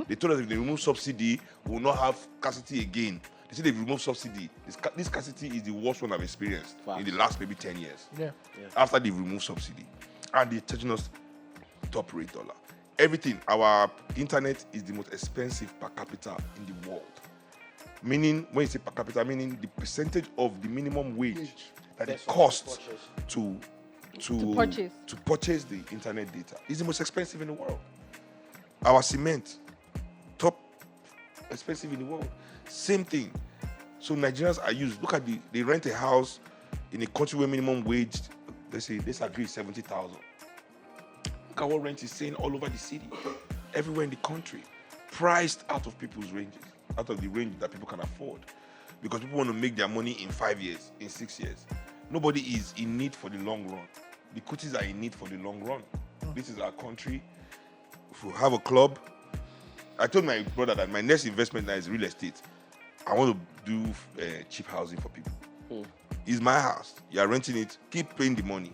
They told us if they remove subsidy, we will not have scarcity again. They said they've removed subsidy. This scarcity is the worst one I've experienced in the last maybe 10 years. After they've removed subsidy. And they're charging us top rate dollar. Everything, our internet is the most expensive per capita in the world. Meaning, when you say per capita, meaning the percentage of the minimum wage that it costs to purchase the internet data is the most expensive in the world. Our cement, top expensive in the world. Same thing. So Nigerians are used. Look at they rent a house in a country where minimum wage, let's say, let's agree 70,000. Look at what rent is saying all over the city, everywhere in the country, priced out of people's ranges, out of the range that people can afford, because people want to make their money in 5 years, in 6 years. Nobody is in need for the long run. The Kutis are in need for the long run. This is our country. If we have a club, I told my brother that my next investment now is real estate. I want to do cheap housing for people. It's my house. You are renting it. Keep paying the money.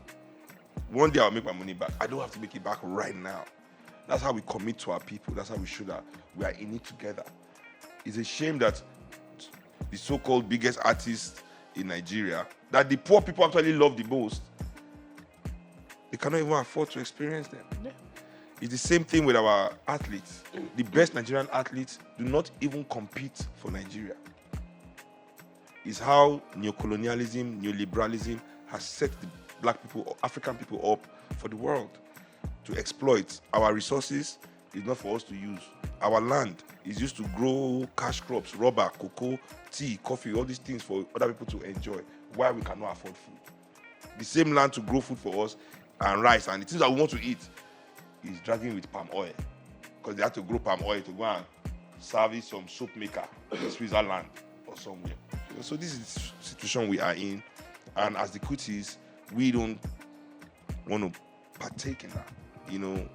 One day I'll make my money back. I don't have to make it back right now. That's how we commit to our people. That's how we show that we are in it together. It's a shame that the so-called biggest artists in Nigeria, that the poor people actually love the most, they cannot even afford to experience them. It's the same thing with our athletes. The best Nigerian athletes do not even compete for Nigeria. It's how neocolonialism, neoliberalism has set the black people, African people up for the world to exploit. Our resources is not for us to use. Our land is used to grow cash crops, rubber, cocoa, tea, coffee, all these things for other people to enjoy, while we cannot afford food. The same land to grow food for us and rice and the things that we want to eat is dragging with palm oil, because they have to grow palm oil to go and service some soap maker in Switzerland or somewhere. So this is the situation we are in, and as the Kutis, we don't want to partake in that. You know,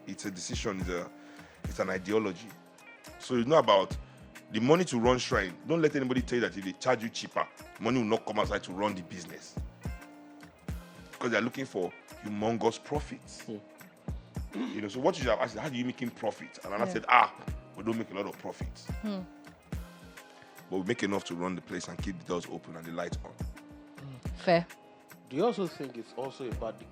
it's a decision, it's an ideology. So it's not about the money to run shrine. Don't let anybody tell you that if they charge you cheaper, money will not come outside to run the business, because they're looking for humongous profits. You know, so what you should have asked is, how do you make profit? And I said, we don't make a lot of profits. But we make enough to run the place and keep the doors open and the lights on. Fair. Do you also think it's also about the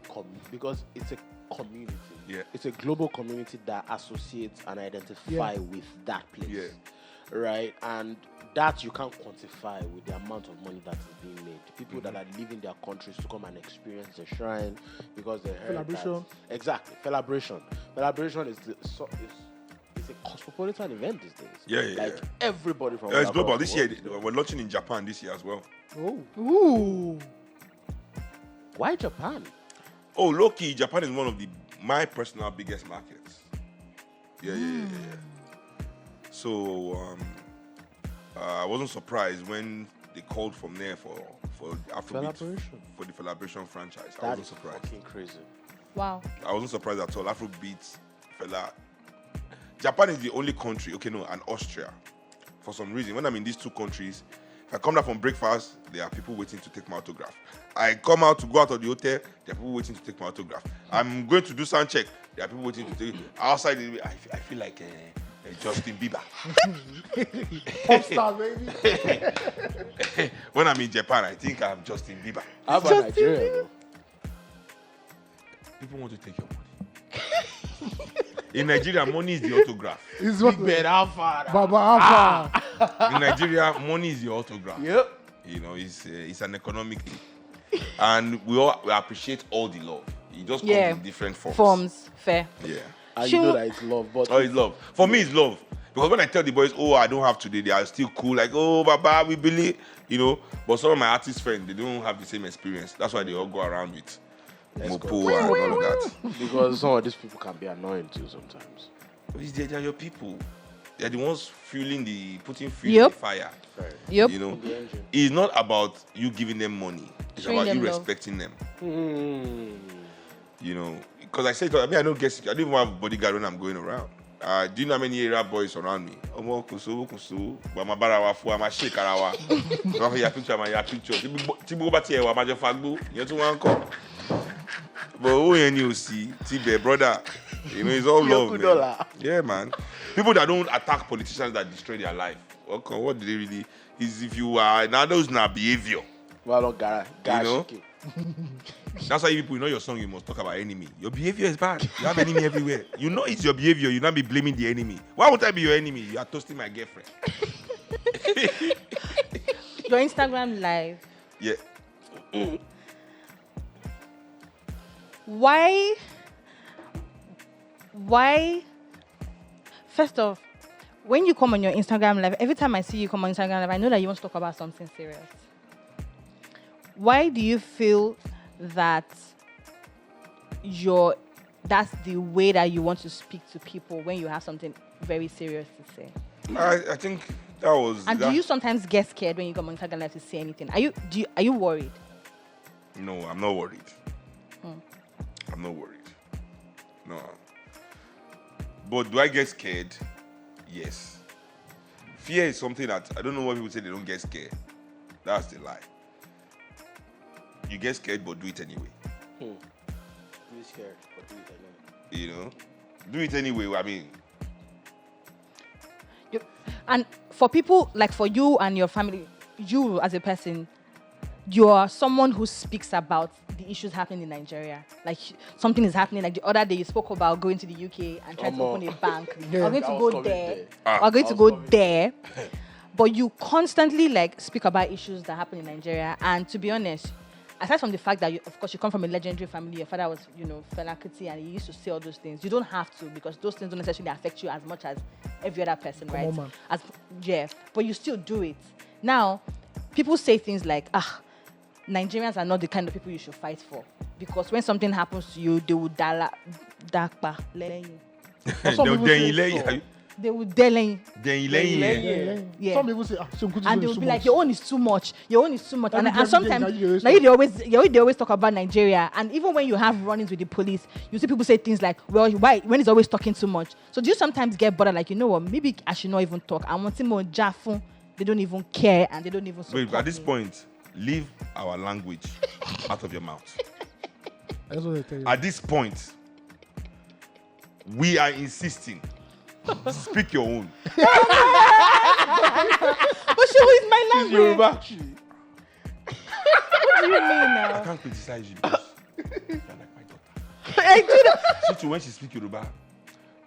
because it's a community? Yeah. It's a global community that associates and identify with that place. Yeah. Right? And that you can't quantify with the amount of money that is being made. People that are leaving their countries to come and experience the shrine because they heard Celebration. that. Exactly. Celebration. Celebration is a cosmopolitan event these days. Yeah. Everybody from It's global. across This the year, world. we're launching in Japan this year as well. Oh. Ooh. Why Japan? Oh, low-key, Japan is one of my personal biggest markets. Yeah. So, I wasn't surprised when they called from there for Afrobeat, for the Celebration franchise. I That wasn't is surprised. fucking crazy. Wow. I wasn't surprised at all. Afrobeats, Fela, Japan is the only country, and Austria. For some reason, when I'm in these two countries, if I come down from breakfast, there are people waiting to take my autograph. I come out to go out of the hotel, there are people waiting to take my autograph. I'm going to do sound check, there are people waiting to take outside. I feel like Justin Bieber. Pop star, baby. When I'm in Japan, I think I'm Justin Bieber. How about Nigeria? Though? People want to take your money. In Nigeria, money is the autograph. It's what Alpha. Baba Alpha. In Nigeria, money is the autograph. Yep. It's an economic thing. And we appreciate all the love. It just comes in different forms. Fair. Yeah. And you know that it's love, but it's love. For me, it's love. Because when I tell the boys, I don't have today, they are still cool. Like, Baba, we believe, But some of my artist friends, they don't have the same experience. That's why they all go around with Mopo and all of that. Because some of these people can be annoying too sometimes. But they're your people. They're the ones putting fuel in the fire. Yep. It's not about you giving them money. It's Showing about them you love. respecting them. Because I don't get. I don't even have a bodyguard when I'm going around. Do you know how many area boys around me? I'm a shake arawa. Your picture. But you see, brother, it's all love, man. Yeah, man. People that don't attack politicians that destroy their life. Okay, what do they really? Is if you are those not behavior. Well, That's why people, your song, you must talk about enemy. Your behavior is bad. You have enemy everywhere. It's your behavior. You not be blaming the enemy. Why would I be your enemy? You are toasting my girlfriend. Your Instagram live. Yeah. Why? First off, when you come on your Instagram live, every time I see you come on Instagram live, I know that you want to talk about something serious. Why do you feel that that's the way that you want to speak to people when you have something very serious to say? I think that was. And do you sometimes get scared when you come on Instagram live to say anything? Are you worried? No, I'm not worried. I'm not worried. No. But do I get scared? Yes. Fear is something that I don't know why people say they don't get scared. That's the lie. You get scared, but do it anyway. Be scared, but do it anyway. Do it anyway. I mean, and for people like for you and your family, you as a person, you are someone who speaks about the issues happening in Nigeria. Like something is happening. Like the other day, you spoke about going to the UK and trying to open a bank. We're going to go there. We're going to go there. But you constantly speak about issues that happen in Nigeria. And to be honest, aside from the fact that of course you come from a legendary family, your father was Fela Kuti, and he used to say all those things. You don't have to, because those things don't necessarily affect you as much as every other person, right? On, But you still do it. Now, people say things like, Nigerians are not the kind of people you should fight for, because when something happens to you, they will dakpa you. They will delay. Yeah. Some people say, Seun Kuti and they will is be too like, much. your own is too much. Your own is too much. And sometimes, they always talk about Nigeria. And even when you have run-ins with the police, you see people say things like, well, why? When he's always talking too much. So do you sometimes get bothered? Like, you know what? Maybe I should not even talk. I want him more jaffun. They don't even care, and they don't even support at this me. point, leave our language out of your mouth. That's what I tell you. At this point, we are insisting. Speak your own. But she is my language. Yoruba. What do you mean I now? can't criticize you because you're like my daughter. I do that. See, too, when she speaks Yoruba,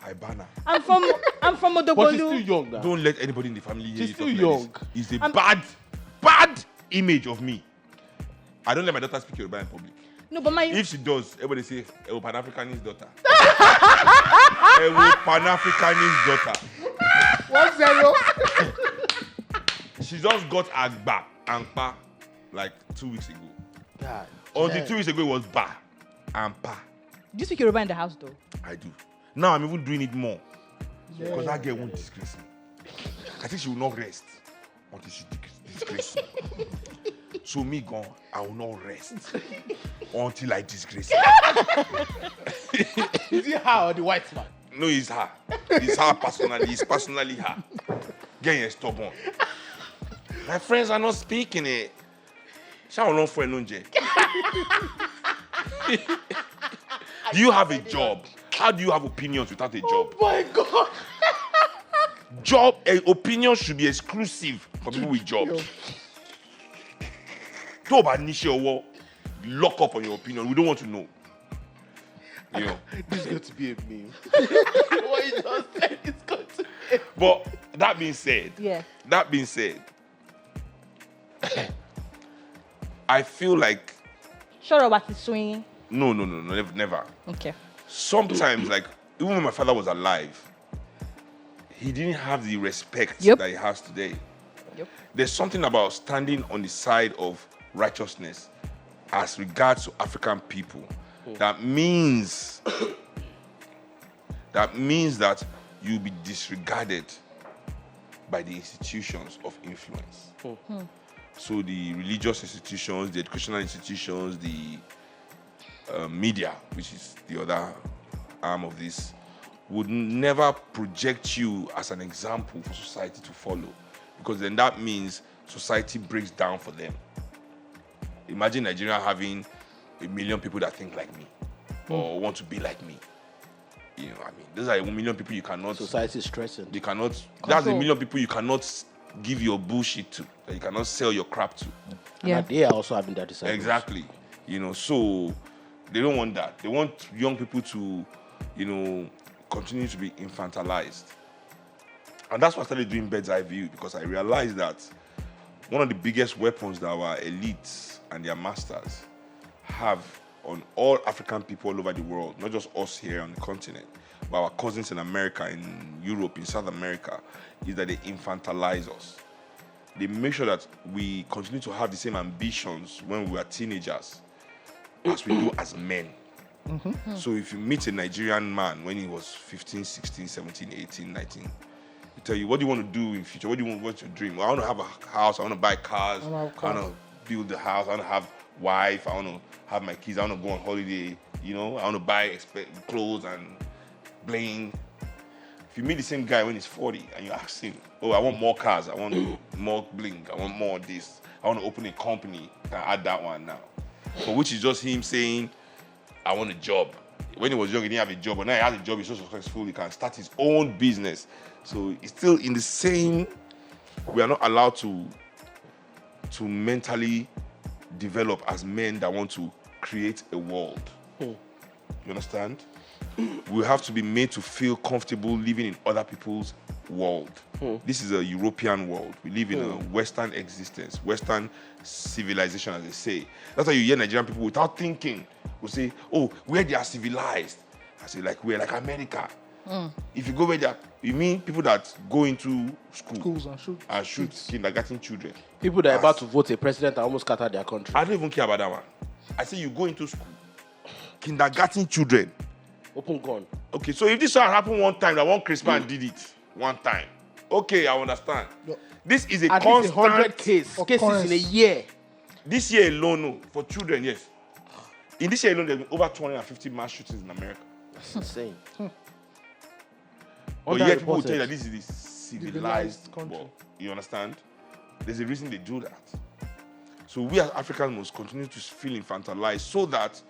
I ban her. I'm from But she's still Odogolu. young now. Don't let anybody in the family hear She's you still talk young. like this. It's a bad image of me. I don't let my daughter speak Yoruba in public. No, but If she does, everybody say, Pan-Africanist daughter. Pan-Africanist daughter. 1-0. She just got Agba and Pa like 2 weeks ago. God, Until 2 weeks ago, it was Ba and Pa. do you speak Yoruba in the house though? I do. Now I'm even doing it more. Yeah. Because that girl won't disgrace me. I think she will not rest until she disgrace me. So me gone, I will not rest until I disgrace her. is it her or the white man? No, it's her. It's her personally. It's personally her. Getting stubborn. My friends are not speaking it. Shout out for Enunje. Do you have a job? How do you have opinions without a job? Oh my God. Opinion should be exclusive for people with jobs. Talk about niche or lock up on your opinion. We don't want to know. You know. This is going to be a meme. What you just said is going to be. But that being said, Yeah. I feel like Sure about his swing. no, never. Okay. Sometimes, like even when my father was alive, he didn't have the respect Yep. that he has today. Yep. There's something about standing on the side of righteousness as regards to African people that means that you'll be disregarded by the institutions of influence. So the religious institutions, the educational institutions, the media, which is the other arm of this, would never project you as an example for society to follow, because then that means society breaks down for them. Imagine Nigeria having 1 million people that think like me or want to be like me. You know, I mean, those are 1 million people you cannot. Society is stressing. You cannot. That's 1 million people you cannot give your bullshit to. That you cannot sell your crap to. Yeah. And they are also having that disciples. Exactly. You know, so they don't want that. They want young people to, you know, continue to be infantilized. And that's why I started doing Bird's Eye View, because I realized that one of the biggest weapons that our elites and their masters have on all African people all over the world, not just us here on the continent, but our cousins in America, in Europe, in South America, is that they infantilize us. They make sure that we continue to have the same ambitions when we are teenagers as we do as men. So if you meet a Nigerian man when he was 15, 16, 17, 18, 19, he tell you, what do you want to do in future? What do you want? What's your dream? Well, I want to have a house. I want to buy cars. I want to build the house. I want to have wife. I want to have my kids. I want to go on holiday. You know, I want to buy clothes and bling. If you meet the same guy when he's 40 and you ask him, oh, I want more cars. I want more bling. I want more of this. I want to open a company. Can I add that one now? But which is just him saying, I want a job. When he was young, he didn't have a job, but now he has a job, he's so successful, he can start his own business. So it's still in the same, we are not allowed to mentally develop as men that want to create a world. You understand? We have to be made to feel comfortable living in other people's world. This is a European world. We live in a Western existence, Western civilization, as they say. That's why you hear Nigerian people without thinking will say, oh, where they are civilized. I say, like, we're like America. If you go where they are, you mean people that go into schools and shoot kindergarten children. People that are about to vote a president and almost scatter their country. I don't even care about that one. I say you go into school, kindergarten children. Open gun. Okay, so if this had happened one time, that one Christmas did it one time, okay, I understand. No. This is a At least constant 100 cases in a year. This year alone, no, for children, yes. In this year alone, there's been over 250 mass shootings in America. That's insane. But yet people will tell you that Underreported. this is the civilized Civilized country. world. You understand? There's a reason they do that. So we as Africans must continue to feel infantilized so that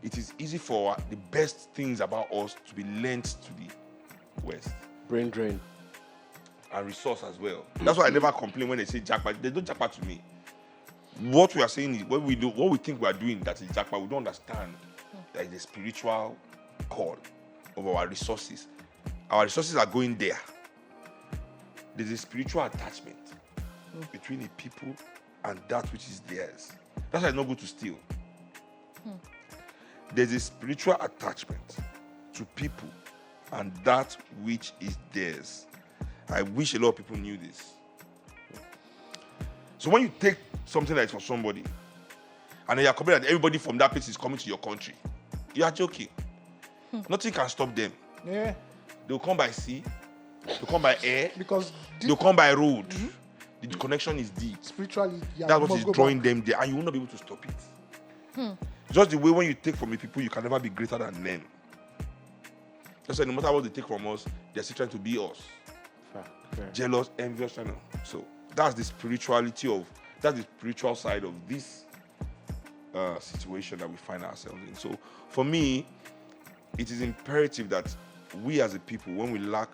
it is easy for the best things about us to be lent to the West. Brain drain. And resource as well. That's why I never complain when they say jackpot. They don't jackpot to me. What we are saying is what we think we are doing that is jackpot. We don't understand that is a spiritual call of our resources. Our resources are going there. There's a spiritual attachment between the people and that which is theirs. That's why it's not good to steal. There's a spiritual attachment to people and that which is theirs. I wish a lot of people knew this. So when you take something that is for somebody, and then you're complaining that everybody from that place is coming to your country, you are joking. Nothing can stop them. Yeah, They'll come by sea, they'll come by air, because they'll come by road. The connection is deep. spiritually, yeah, That's you what must is go drawing back. them there, and you will not be able to stop it. Just the way when you take from the people, you can never be greater than them. That's why no matter what they take from us, they're still trying to be us. Fair. Jealous, envious, trying to. So that's the that's the spiritual side of this situation that we find ourselves in. So for me, it is imperative that we as a people, when we lack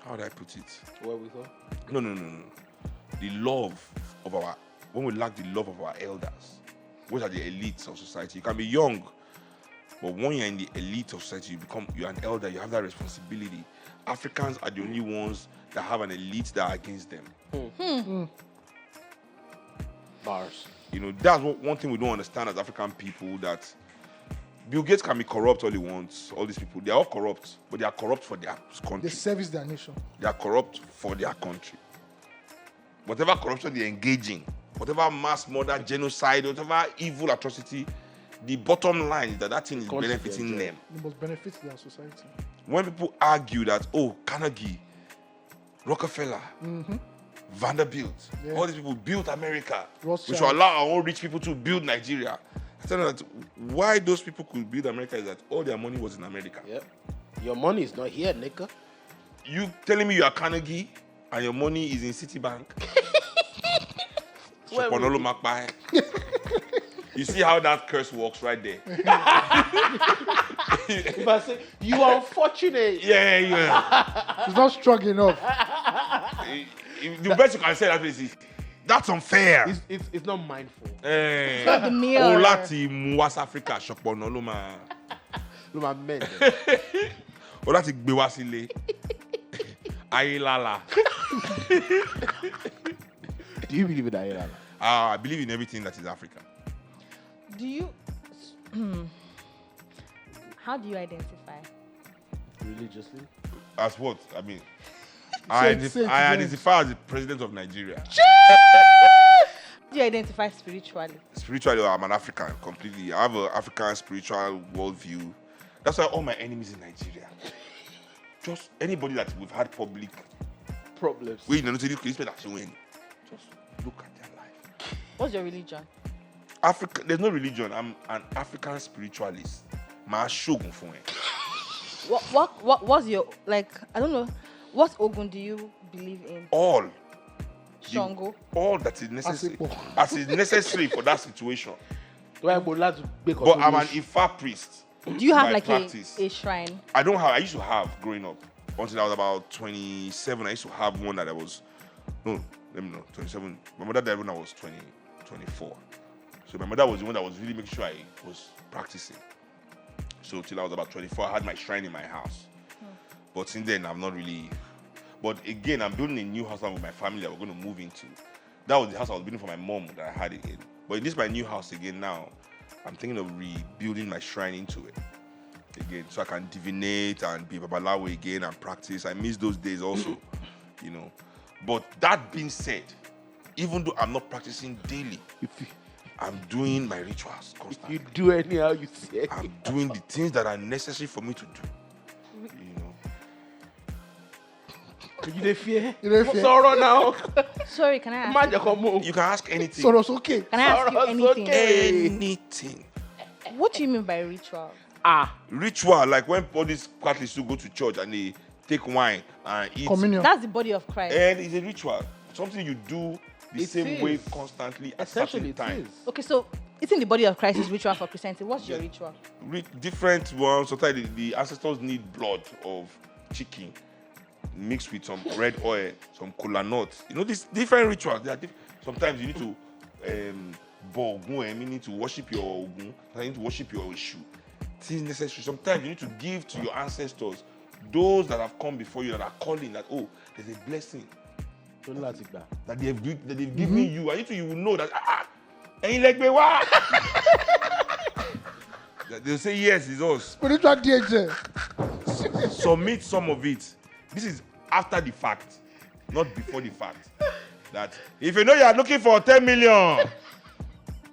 how do I put it? What we thought? No. The love of when we lack the love of our elders, which are the elites of society. You can be young, but when you're in the elite of society, you're an elder, you have that responsibility. Africans are the only ones that have an elite that are against them. Bars. You know, that's one thing we don't understand as African people, that Bill Gates can be corrupt all he wants. All these people, they're all corrupt, but they are corrupt for their country. They service their nation. They are corrupt for their country. Whatever corruption they're engaging, whatever mass murder, genocide, whatever evil atrocity, the bottom line is that thing is benefiting them. It must benefit their society. When people argue that, Carnegie, Rockefeller, Vanderbilt, all these people built America, we should allow our own rich people to build Nigeria. I tell them that why those people could build America is that all their money was in America. Yep. Your money is not here, nigga. You telling me you are Carnegie and your money is in Citibank? You see how that curse works right there. If I say, you are unfortunate. Yeah. It's not strong enough. The best you can say that is, that's unfair. It's not mindful. It's not the mirror. Olati mu West Africa ṣọ̀pọ̀nà ló máa. Ló máa mend. Olati gbé wá sílé. Ayélálá. Do you believe in Ayélálá? I believe in everything that is African. Do you? How do you identify? Religiously? As what? I mean, Say I it identify as the president of Nigeria. Do you identify spiritually? Spiritually, I'm an African completely. I have an African spiritual worldview. That's why all my enemies in Nigeria, just anybody that we've had public Problems. just look at their life. What's your religion? Africa, there's no religion. I'm an African spiritualist. My shogun for it. What's your, like, I don't know, what Ogun do you believe in? All that is necessary. As is necessary for that situation. But I'm an Ifa priest. Do you have by like practice. a shrine? I used to have growing up. Until I was about 27, I used to have one that I was, 27. My mother died when I was 24. So my mother was the one that was really making sure I was practicing. So till I was about 24, I had my shrine in my house. But since then, I'm not really. But again, I'm building a new house now with my family that we're going to move into. That was the house I was building for my mom that I had it in. But in this my new house again now, I'm thinking of rebuilding my shrine into it again, so I can divinate and be babalawo again and practice. I miss those days also, you know. But that being said, even though I'm not practicing daily, I'm doing my rituals constantly. You do anyhow you say. I'm doing the things that are necessary for me to do. You know. You dey fear? You dey fear? Sorrow now. Sorry, can I ask you? You can ask anything. So it's okay. Can I ask you anything? Anything. What do you mean by ritual? Ritual, like when all these Catholics go to church and they take wine and eat. Communion. That's the body of Christ. And it's a ritual. Something you do the It same is. way constantly at Essentially, certain times. Okay, so eating the body of Christ is ritual for Christianity. What's your ritual? Different ones. Sometimes the ancestors need blood of chicken mixed with some red oil, some kola nuts. You know, these different rituals. They are sometimes you need to you need to worship your Ogun. Sometimes you need to worship your Ishu. Things necessary. Sometimes you need to give to your ancestors, those that have come before you that are calling that, oh, there's a blessing that they've given you. And you will know that they'll say yes, it's us. Spiritual DHL. Submit some of it. This is after the fact, not before the fact. That if you know you are looking for 10 million,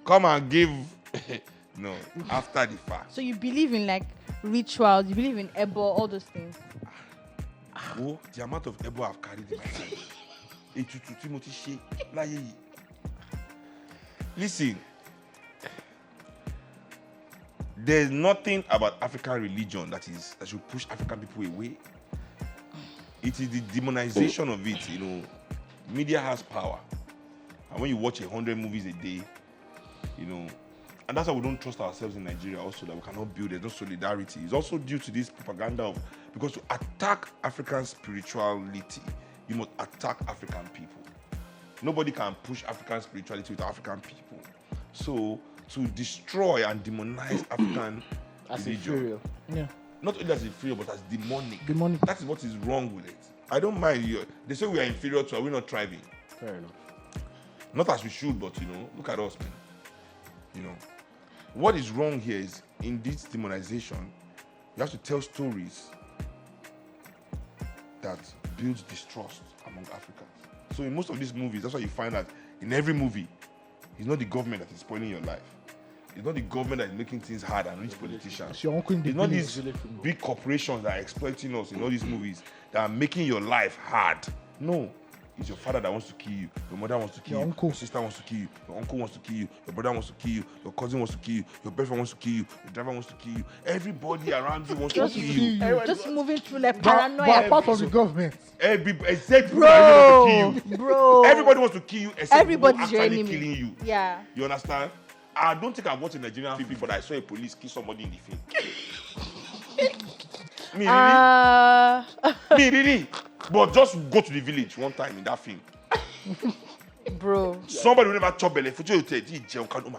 come and give. No, after the fact. So you believe in like rituals, you believe in Ebo, all those things. Oh, the amount of Ebo I've carried in my hand. Listen, There's nothing about African religion that should push African people away. It is the demonization of it, Media has power. And when you watch 100 movies a day, and that's why we don't trust ourselves in Nigeria also, that we cannot build. There's no solidarity. It's also due to this propaganda because to attack African spirituality, you must attack African people. Nobody can push African spirituality with African people. So to destroy and demonize African As religion, inferior. Yeah. not only as inferior but as demonic. Demonic. That is what is wrong with it. I don't mind you. They say we are inferior to, are we not thriving? Fair enough. Not as we should, but look at us, man. What is wrong here is in this demonization, you have to tell stories that builds distrust among Africans. So in most of these movies, that's why you find that in every movie, it's not the government that is spoiling your life. It's not the government that is making things hard and rich politicians. It's your uncle in the It's not village. these big corporations that are exploiting us in all these movies that are making your life hard. No. It's your father that wants to kill you. Your mother wants to kill Your you. uncle. Your sister wants to kill you. Your uncle wants to kill you. Your brother wants to kill you. Your cousin wants to kill you. Your best friend wants to kill you. Your driver wants to kill you. Everybody around you wants to Just kill kill you. you. Just moving through like But paranoia. apart from the government, Except people that want to kill you. Bro. Everybody wants to kill you except Everybody's people your actually enemy. killing you. Yeah. You understand? I don't think I've watched a Nigerian film, but I saw a police kill somebody in the film. Me, really? Me, really? But just go to the village one time in that film. Bro. Somebody will never chop belly. For you to tell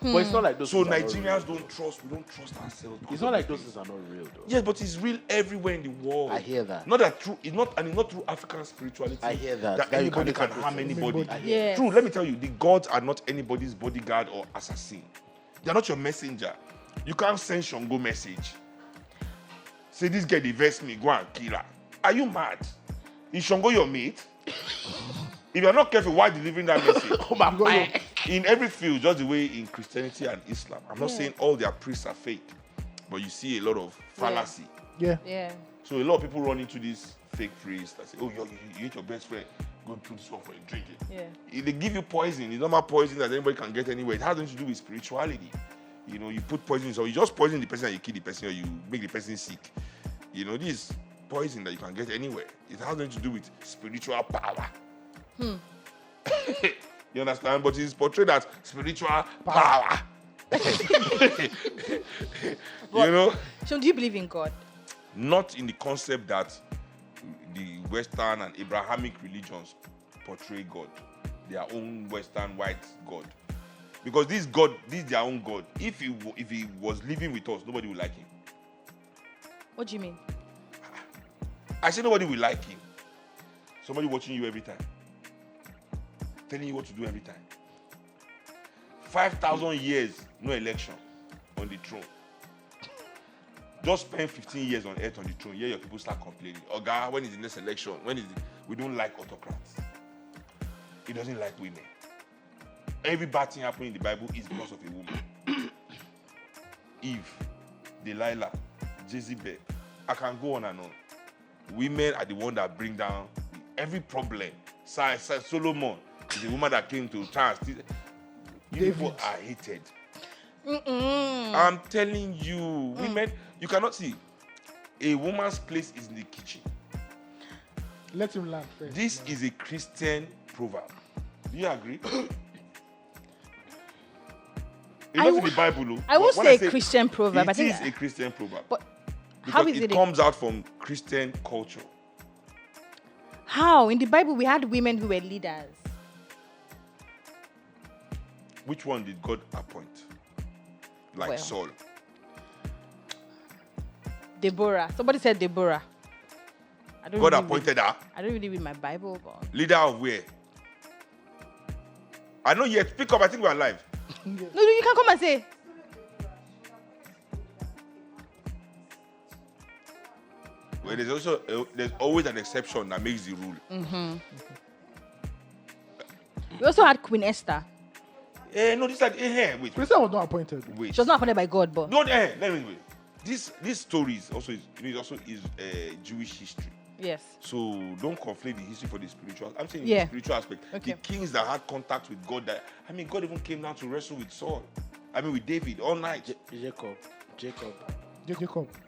But it's not like those So things are not Nigerians real. we don't trust ourselves. because It's not of like this those thing. things are not real though. Yes, but it's real everywhere in the world. I hear that. Not that true. It's not, and it's not through African spirituality. I hear that. That That you anybody can can make harm a anybody. Anybody. I hear Yes. True. Let me tell you, the gods are not anybody's bodyguard or assassin. They are not your messenger. You can't send Shango message. Say this girl diverts me, go and kill her. Are you mad? Is Shango your mate? If you're not careful, why delivering that message? Oh my God. In every field, just the way in Christianity and Islam. I'm not Yeah. saying all their priests are fake, but you see a lot of fallacy. yeah. Yeah. So a lot of people run into these fake priests that say, oh, you hate your best friend, go put this one for a drink. Yeah. If they give you poison, it's normal poison that anybody can get anywhere. It has nothing to do with spirituality. You put poison, so you just poison the person and you kill the person or you make the person sick. This poison that you can get anywhere. It has nothing to do with spiritual power. You understand? But it's portrayed as spiritual power. So do you believe in God? Not in the concept that the Western and Abrahamic religions portray God, their own Western white God. Because this God, this is their own God. If he was living with us, nobody would like him. What do you mean? I say nobody will like him. Somebody watching you every time. Telling you what to do every time. 5,000 years, no election on the throne. Just spend 15 years on earth on the throne. Here your people start complaining. Oga, when is the next election? We don't like autocrats. He doesn't like women. Every bad thing happening in the Bible is because of a woman. Eve, Delilah, Jezebel. I can go on and on. Women are the one that bring down every problem. Solomon is the woman that came to try and steal. You people are hated. I'm telling you, women, you cannot see. A woman's place is in the kitchen. Let him land first. This is a Christian proverb. Do you agree? It's not in the Bible. I won't When say a Christian proverb. I It think is a Christian proverb. But Because how is it it? comes out from Christian culture. How? In the Bible, we had women who were leaders. Which one did God appoint? Like Well. Saul. Deborah. Somebody said Deborah. I don't God really appointed her. I don't really read my Bible, but Leader of where? I know yet. Pick up. I think we're live. no, you can come and say. Well, there's always an exception that makes the rule. We also had Queen Esther. No, this is wait. Christian was not appointed. Wait. She was not appointed by God, but No, let me wait. This story is also Jewish history. yes. So don't conflate the history for the spiritual. I'm saying Yeah. the spiritual aspect. Okay. The kings that had contact with God. God even came down to wrestle with Saul. I mean, with David all night. Jacob. Jacob.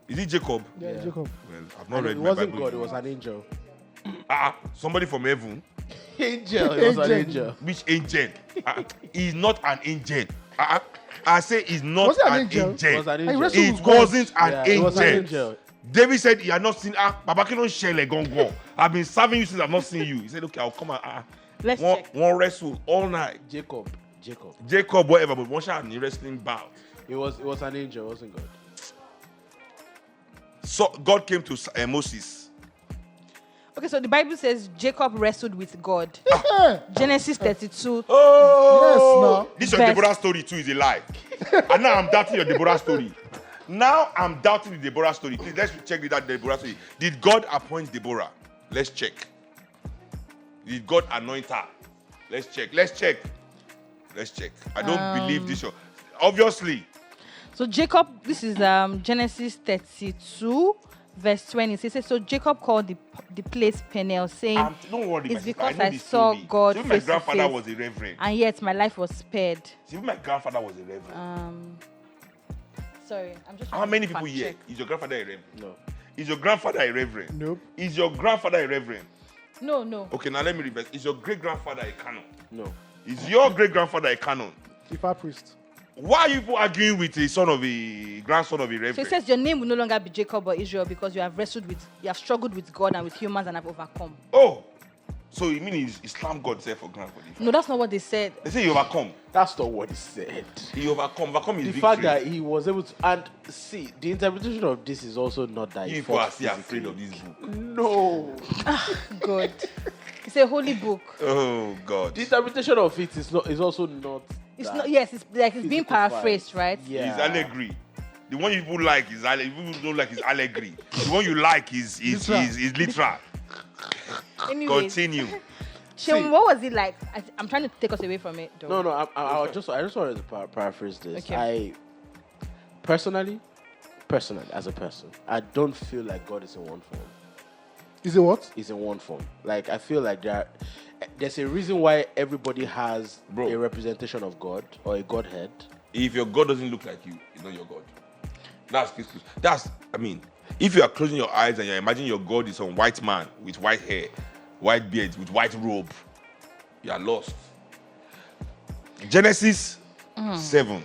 Is it Jacob? Yeah, Yeah. Jacob. Well, I've not And read it my wasn't Bible. God, it was an angel. Somebody from heaven. Angel, it was an Angel. angel. Which angel? He's not an angel. I say he's not Was it an an angel? angel. It was an He angel. wrestled It with God. wasn't an Yeah, angel. it was an angel. David said he had not seen Baba Kino Shele Gongo. I've been serving you since I've not seen you. He said, okay, I'll come and Let's check. one wrestle all night. Jacob. Jacob, whatever, but one shot in wrestling bout. It was an angel, it wasn't God. So God came to Moses. Okay, so the Bible says Jacob wrestled with God. Genesis 32. Oh, Yes, this your Verse- Deborah story too is a lie. And now I'm doubting your Deborah story. Now I'm doubting the Deborah story. Please, let's check that Deborah story. Did God appoint Deborah? Let's check. Did God anoint her? Let's check. I don't believe this. Obviously. So Jacob, this is Genesis 32, verse 20. So it says, so Jacob called the place Peniel, saying, Don't worry, it's my sister, because know I this saw story. God See, my face to grandfather face. was a reverend. And yet my life was spared. See, my grandfather was a reverend. Sorry, I'm just. How trying many to people fact here? check. Is your grandfather a reverend? No. Is your grandfather a reverend? Nope. Is your grandfather a reverend? No. Okay, now let me reverse. Is your great grandfather a canon? No. Is your great grandfather a canon? Ifa priest. Why are you people arguing with a grandson of a So reverend? it says your name will no longer be Jacob or Israel because you have struggled with God and with humans and have overcome. Oh, so you mean Islam God said for grandfather? No, that's not what they said. They say you overcome. That's not what he said. He overcome. Overcome is The victory. fact that he was able to, and see, the interpretation of this is also not that You he people are fought still physically. afraid of this book. No. God. It's a holy book. Oh God. The interpretation of it is also not. It's that not. Yes, it's like it's being physical fight. paraphrased, right? Yeah. It's allegory. The one you people like is allegory. People don't like is allegory. The one you like is literal. Anyways, Continue. Seun, what was it like? I'm trying to take us away from it, though. No. I just wanted to paraphrase this. Okay. I personally, as a person, I don't feel like God is in one form. Is it what? Is in one form. Like I feel like there's a reason why everybody has Bro. a representation of God or a Godhead. If your God doesn't look like you, it's not your God. I mean, if you are closing your eyes and you're imagining your God is some white man with white hair, white beard, with white robe, you are lost. Genesis 7,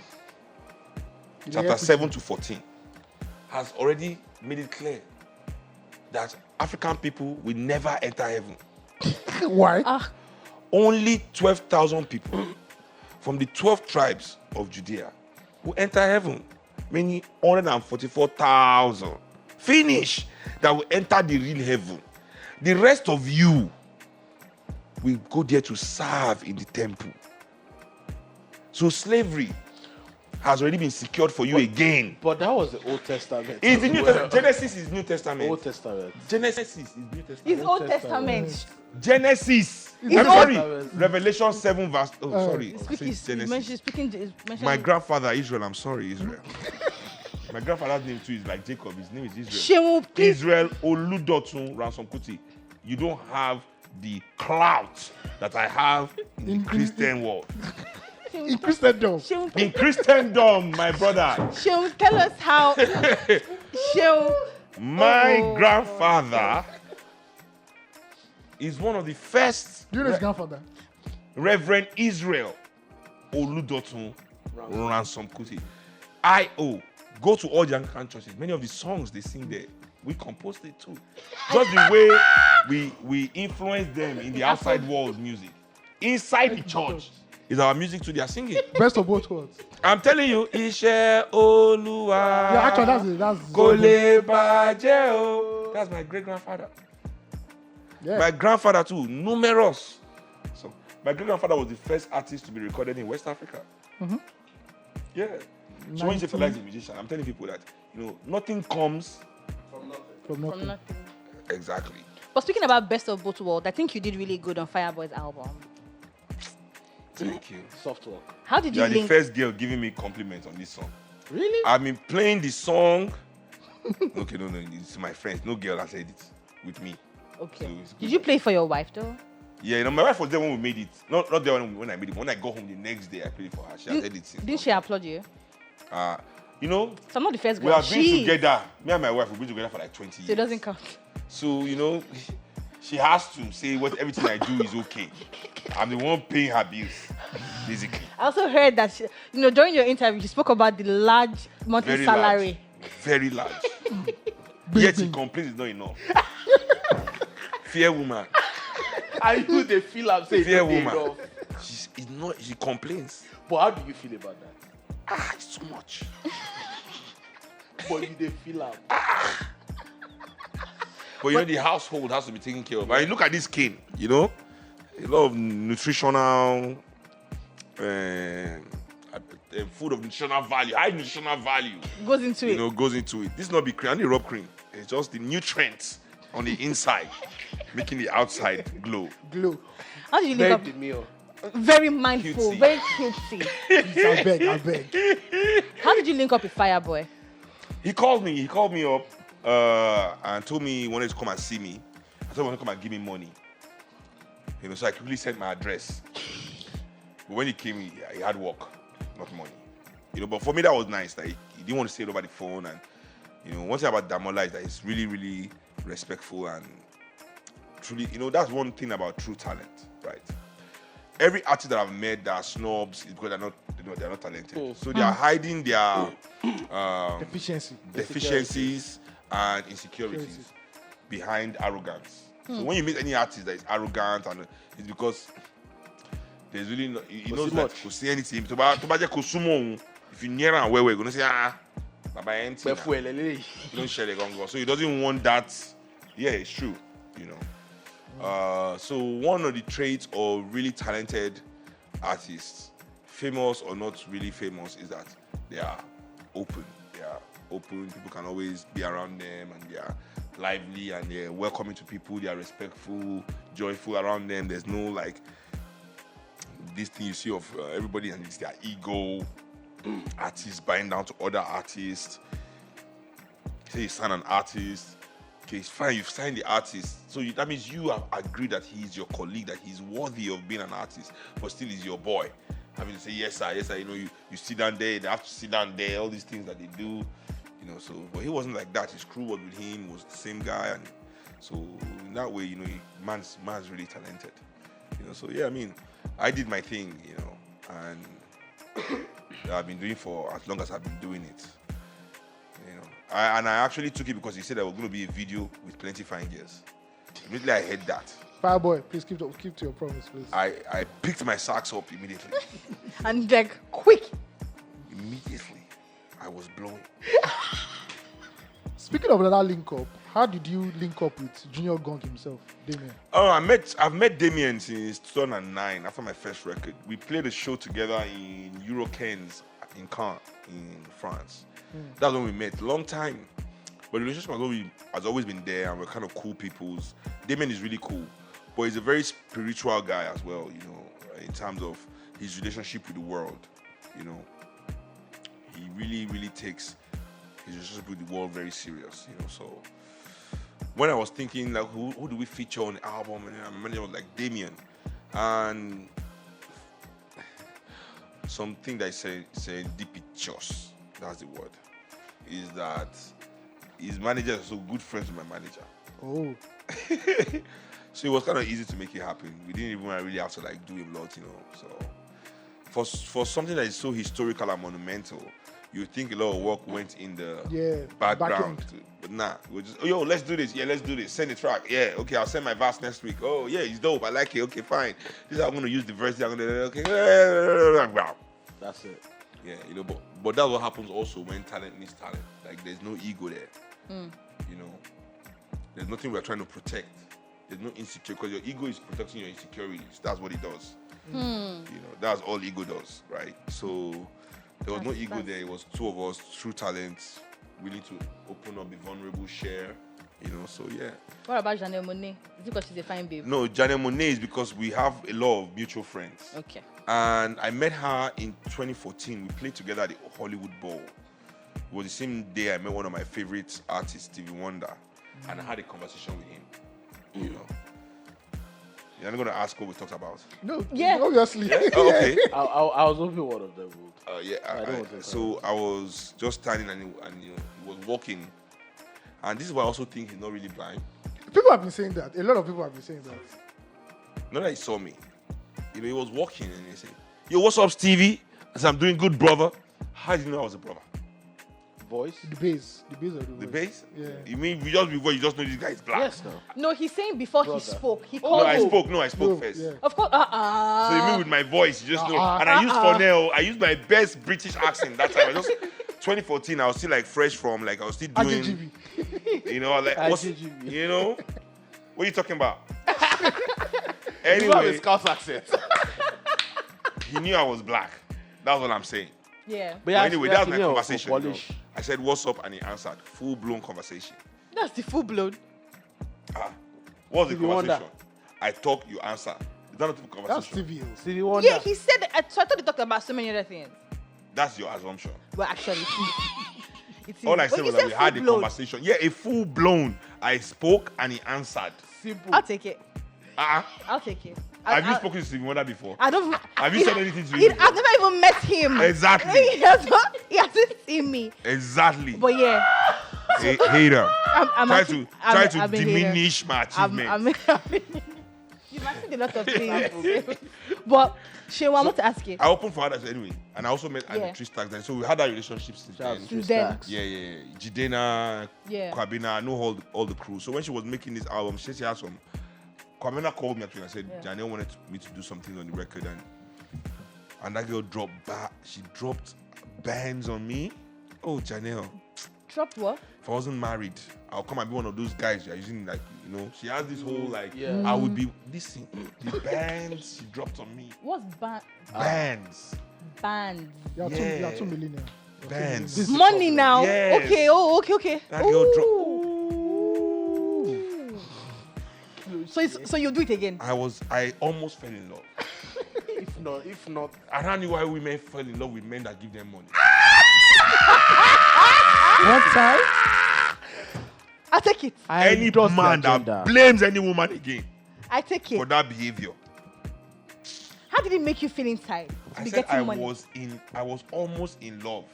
chapter 7 to 14, has already made it clear that African people will never enter heaven. Why? Only 12,000 people from the 12 tribes of Judea will enter heaven, meaning 144,000. Finish that will enter the real heaven. The rest of you will go there to serve in the temple. So slavery has already been secured for you again. But that was the Old Testament. It's the New Well, Testament. Genesis is New Testament. Old Testament. Genesis is New Testament. It's Old Testament. Testament. Genesis. It's I'm Old sorry. Testament. Revelation 7 verse. Oh, sorry. He's Genesis. mentioning My grandfather Israel. I'm sorry, Israel. My grandfather's name too is like Jacob. His name is Israel. Seun, please. Israel Oludotun Ransom Kuti. You don't have the clout that I have in the Christian world. In Christendom. Seun, In Christendom, my brother. Seun, tell us how. Seun, My Oh. grandfather is one of the first Do you know his grandfather? Reverend Israel Oludotun Ransom Kuti. Go to all the Anglican churches. Many of the songs they sing there, we composed it too. Just the way we influence them in the outside world music. Inside the church is our music too. They are singing. Best of both worlds. I'm telling you, Ishe Oluwa. Yeah, actually, that's Kò lè bàjẹ́ o. That's my great grandfather. yeah. My grandfather too, numerous. So my great grandfather was the first artist to be recorded in West Africa. Yeah. So when you say Fela is a musician, I'm telling people that nothing comes from nothing. from nothing. exactly. But speaking about best of both worlds, I think you did really good on Fireboy's album. Thank you. Soft work. How did You you are the link? first girl giving me compliments on this song. Really? I've been playing the song. Okay, no, it's my friends. No girl has said it with me. Okay. So it's good. Did you play for your wife though? Yeah, my wife was there when we made it. Not there when I made it. When I got home the next day, I played it for her. She had edited. Didn't she applaud you? So I'm not the first we girl. have been together. Me and my wife, we've been together for like 20 years. So it doesn't count. So, she has to say everything I do is okay. I'm the one paying her bills, basically. I also heard that, during your interview, you spoke about the large monthly Very salary. large. Very large. Yet he complains it's not enough. Fair woman. I know they feel I'm saying Fair it's woman. enough. She complains. But how do you feel about that? It's too much. But you they feel am. But the household has to be taken care of. And look at this cane, a lot of nutritional food of nutritional value, high nutritional value. Goes into it. Goes into it. This is not be cream, only rub cream. It's just the nutrients on the inside, making the outside glow. How did you Very link up? demure. Very mindful, Cutesy. very cutesy. I beg. How did you link up with Fireboy? He called me up and told me he wanted to come and see me. I told him he wanted to come and give me money. So I quickly sent my address. But when he came, he had work, not money. But for me that was nice. Like, he didn't want to say it over the phone. And one thing about Damola is that he's really, really respectful and truly. That's one thing about true talent, right? Every artist that I've met that are snobs is because they're not talented. So they are hiding their deficiencies and insecurities behind arrogance. So when you meet any artist that is arrogant, and it's because there's really no, he knows that could say anything. If you near and where we're gonna say Baba empty. Don't share the gongo. So he doesn't want that. Yeah, it's true. So one of the traits of really talented artists, famous or not really famous, is that they are open. People can always be around them, and they are lively, and they're welcoming to people. They are respectful, joyful around them. There's no this thing you see of everybody and it's their ego. Artists buying down to other artists. Say you sign an artist. Okay, it's fine, you've signed the artist. So that means you have agreed that he's your colleague, that he's worthy of being an artist, but still he's your boy. Having to say, yes, sir. You sit down there, they have to sit down there, all these things that they do. But he wasn't like that. His crew was with him, was the same guy. And so in that way, man's really talented. So yeah, I did my thing, and I've been doing for as long as I've been doing it. I actually took it because he said there was going to be a video with plenty fine girls. Immediately I heard that. Fireboy, please keep to your promise, please. I picked my sacks up immediately. And quick. Immediately, I was blowing. Speaking of another link up, how did you link up with Junior Gong himself, Damian? I've met Damian since 2009 after my first record. We played a show together in Eurocans in Caen in France. That's when we met. Long time. But the relationship has always been there, and we're kind of cool peoples. Damian is really cool, but he's a very spiritual guy as well, in terms of his relationship with the world. He really, really takes his relationship with the world very serious, So when I was thinking, who do we feature on the album, and I remember it was like Damian, and something that is serendipitous. That's the word. Is that his manager is so good friends with my manager. Oh. So it was kind of easy to make it happen. We didn't even really have to do a lot, So for something that is so historical and monumental, you think a lot of work went in the background. But nah, we're just, let's do this. Yeah, let's do this. Send the track. Yeah, okay, I'll send my verse next week. Oh, yeah, it's dope. I like it. Okay, fine. This is how I'm going to use the verse. I'm going to, okay. That's it. Yeah, but that's what happens also when talent meets talent. There's no ego there. There's nothing we're trying to protect. There's no insecurity, because your ego is protecting your insecurities. That's what it does. That's all ego does, right? So there was no ego there. It was two of us, true talents, willing to open up, be vulnerable, share. So yeah. What about Janelle Monáe? Is it because she's a fine babe? No, Janelle Monáe is because we have a lot of mutual friends. Okay. And I met her in 2014. We played together at the Hollywood Bowl. It was the same day I met one of my favorite artists, Stevie Wonder, and I had a conversation with him. You're not going to ask what we talked about. No, Yeah. obviously. Oh, okay. I was hoping one of them would. Yeah. I don't want to So I was just standing and he was walking. And this is why I also think he's not really blind. People have been saying that. A lot of people have been saying that. Not that he saw me. He was walking and he said, "Yo, what's up, Stevie?" I said, "I'm doing good, brother." How did you know I was a brother? Voice? The bass of the The voice. bass? Yeah. You mean just before you just know this guy is black? Yes, no. No, he's saying before Brother. he spoke. He No, called I you. spoke. No, I spoke No, first. yeah. Of course. So you mean with my voice, you just know. And I used Cornell. I used my best British accent that time. I just 2014. I was still like fresh from like I was still doing. RJGB. You know, like what's, RJGB. you know, what are you talking about? You have a Anyway, Scouse accent. he knew I was black. That's what I'm saying. Yeah. But anyway, that's my conversation. You know. Polish. I said, "What's up?" and he answered. Full blown conversation. That's the full blown. What's the Stevie Wonder. conversation? I talk, you answer. Is that not the That's conversation? Stevie O. Stevie Wonder. Yeah, he said that. So I thought they talked about so many other things. That's your assumption. Well, actually, it is. All I But said he was that we had a full-blown. conversation. Yeah, a full blown. I spoke and he answered. Simple. I'll take it. Uh-uh. I'll take it. Have you spoken to Stevie Wonder before? I don't. Have you said anything to him? I've never even met him. Exactly. He hasn't seen me. Exactly. But yeah, Hater. I'm Try actually- to I'm a hater. diminish my achievement. You've actually did a lot of things. But Shewa, I want to ask you. I opened for others anyway, and I also met Yeah. Annie Tristax then. So we had that relationship since Shout out then. to Tris Then- Stacks. Yeah. Jidena, Yeah. Kwabena, I know all the crew. So when she was making this album, she had some. Kwabena called me actually and said, Yeah. Janelle wanted me to do something on the record, and that girl dropped she dropped bands on me. Oh, Janelle, Dropped what? if I wasn't married, I'll come and be one of those guys you're using, like, you know. She has this whole like, Yeah. I would be listen, the bands she dropped on me. What's Bands. bands? You are Yeah. two millionaire. Bands. This is Money now. Yes. Okay. Oh, okay. That girl dropped. Ooh. So you do it again. I almost fell in love. If not, I don't know why women fall in love with men that give them money. One time. I take it. Any endorse the man that agenda. blames any woman again I take for it. that behavior. How did it make you feel inside to I be said getting I money? was almost in love.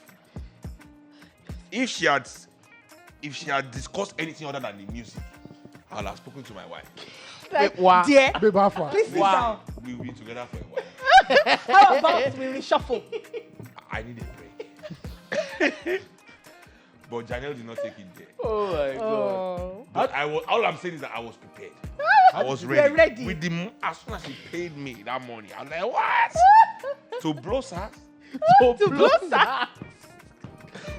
If she had discussed anything other than the music, I'll have spoken to my wife. Like, Wow. dear, Babe, how far? please sit Wow. We've been together for a while. down. How about we reshuffle? I need a break. But Janelle did not take it there. oh my god. Oh. But all I'm saying is that I was prepared. I was You were ready. ready. As soon as she paid me that money, I was like, what? To blow sass? To blow sax.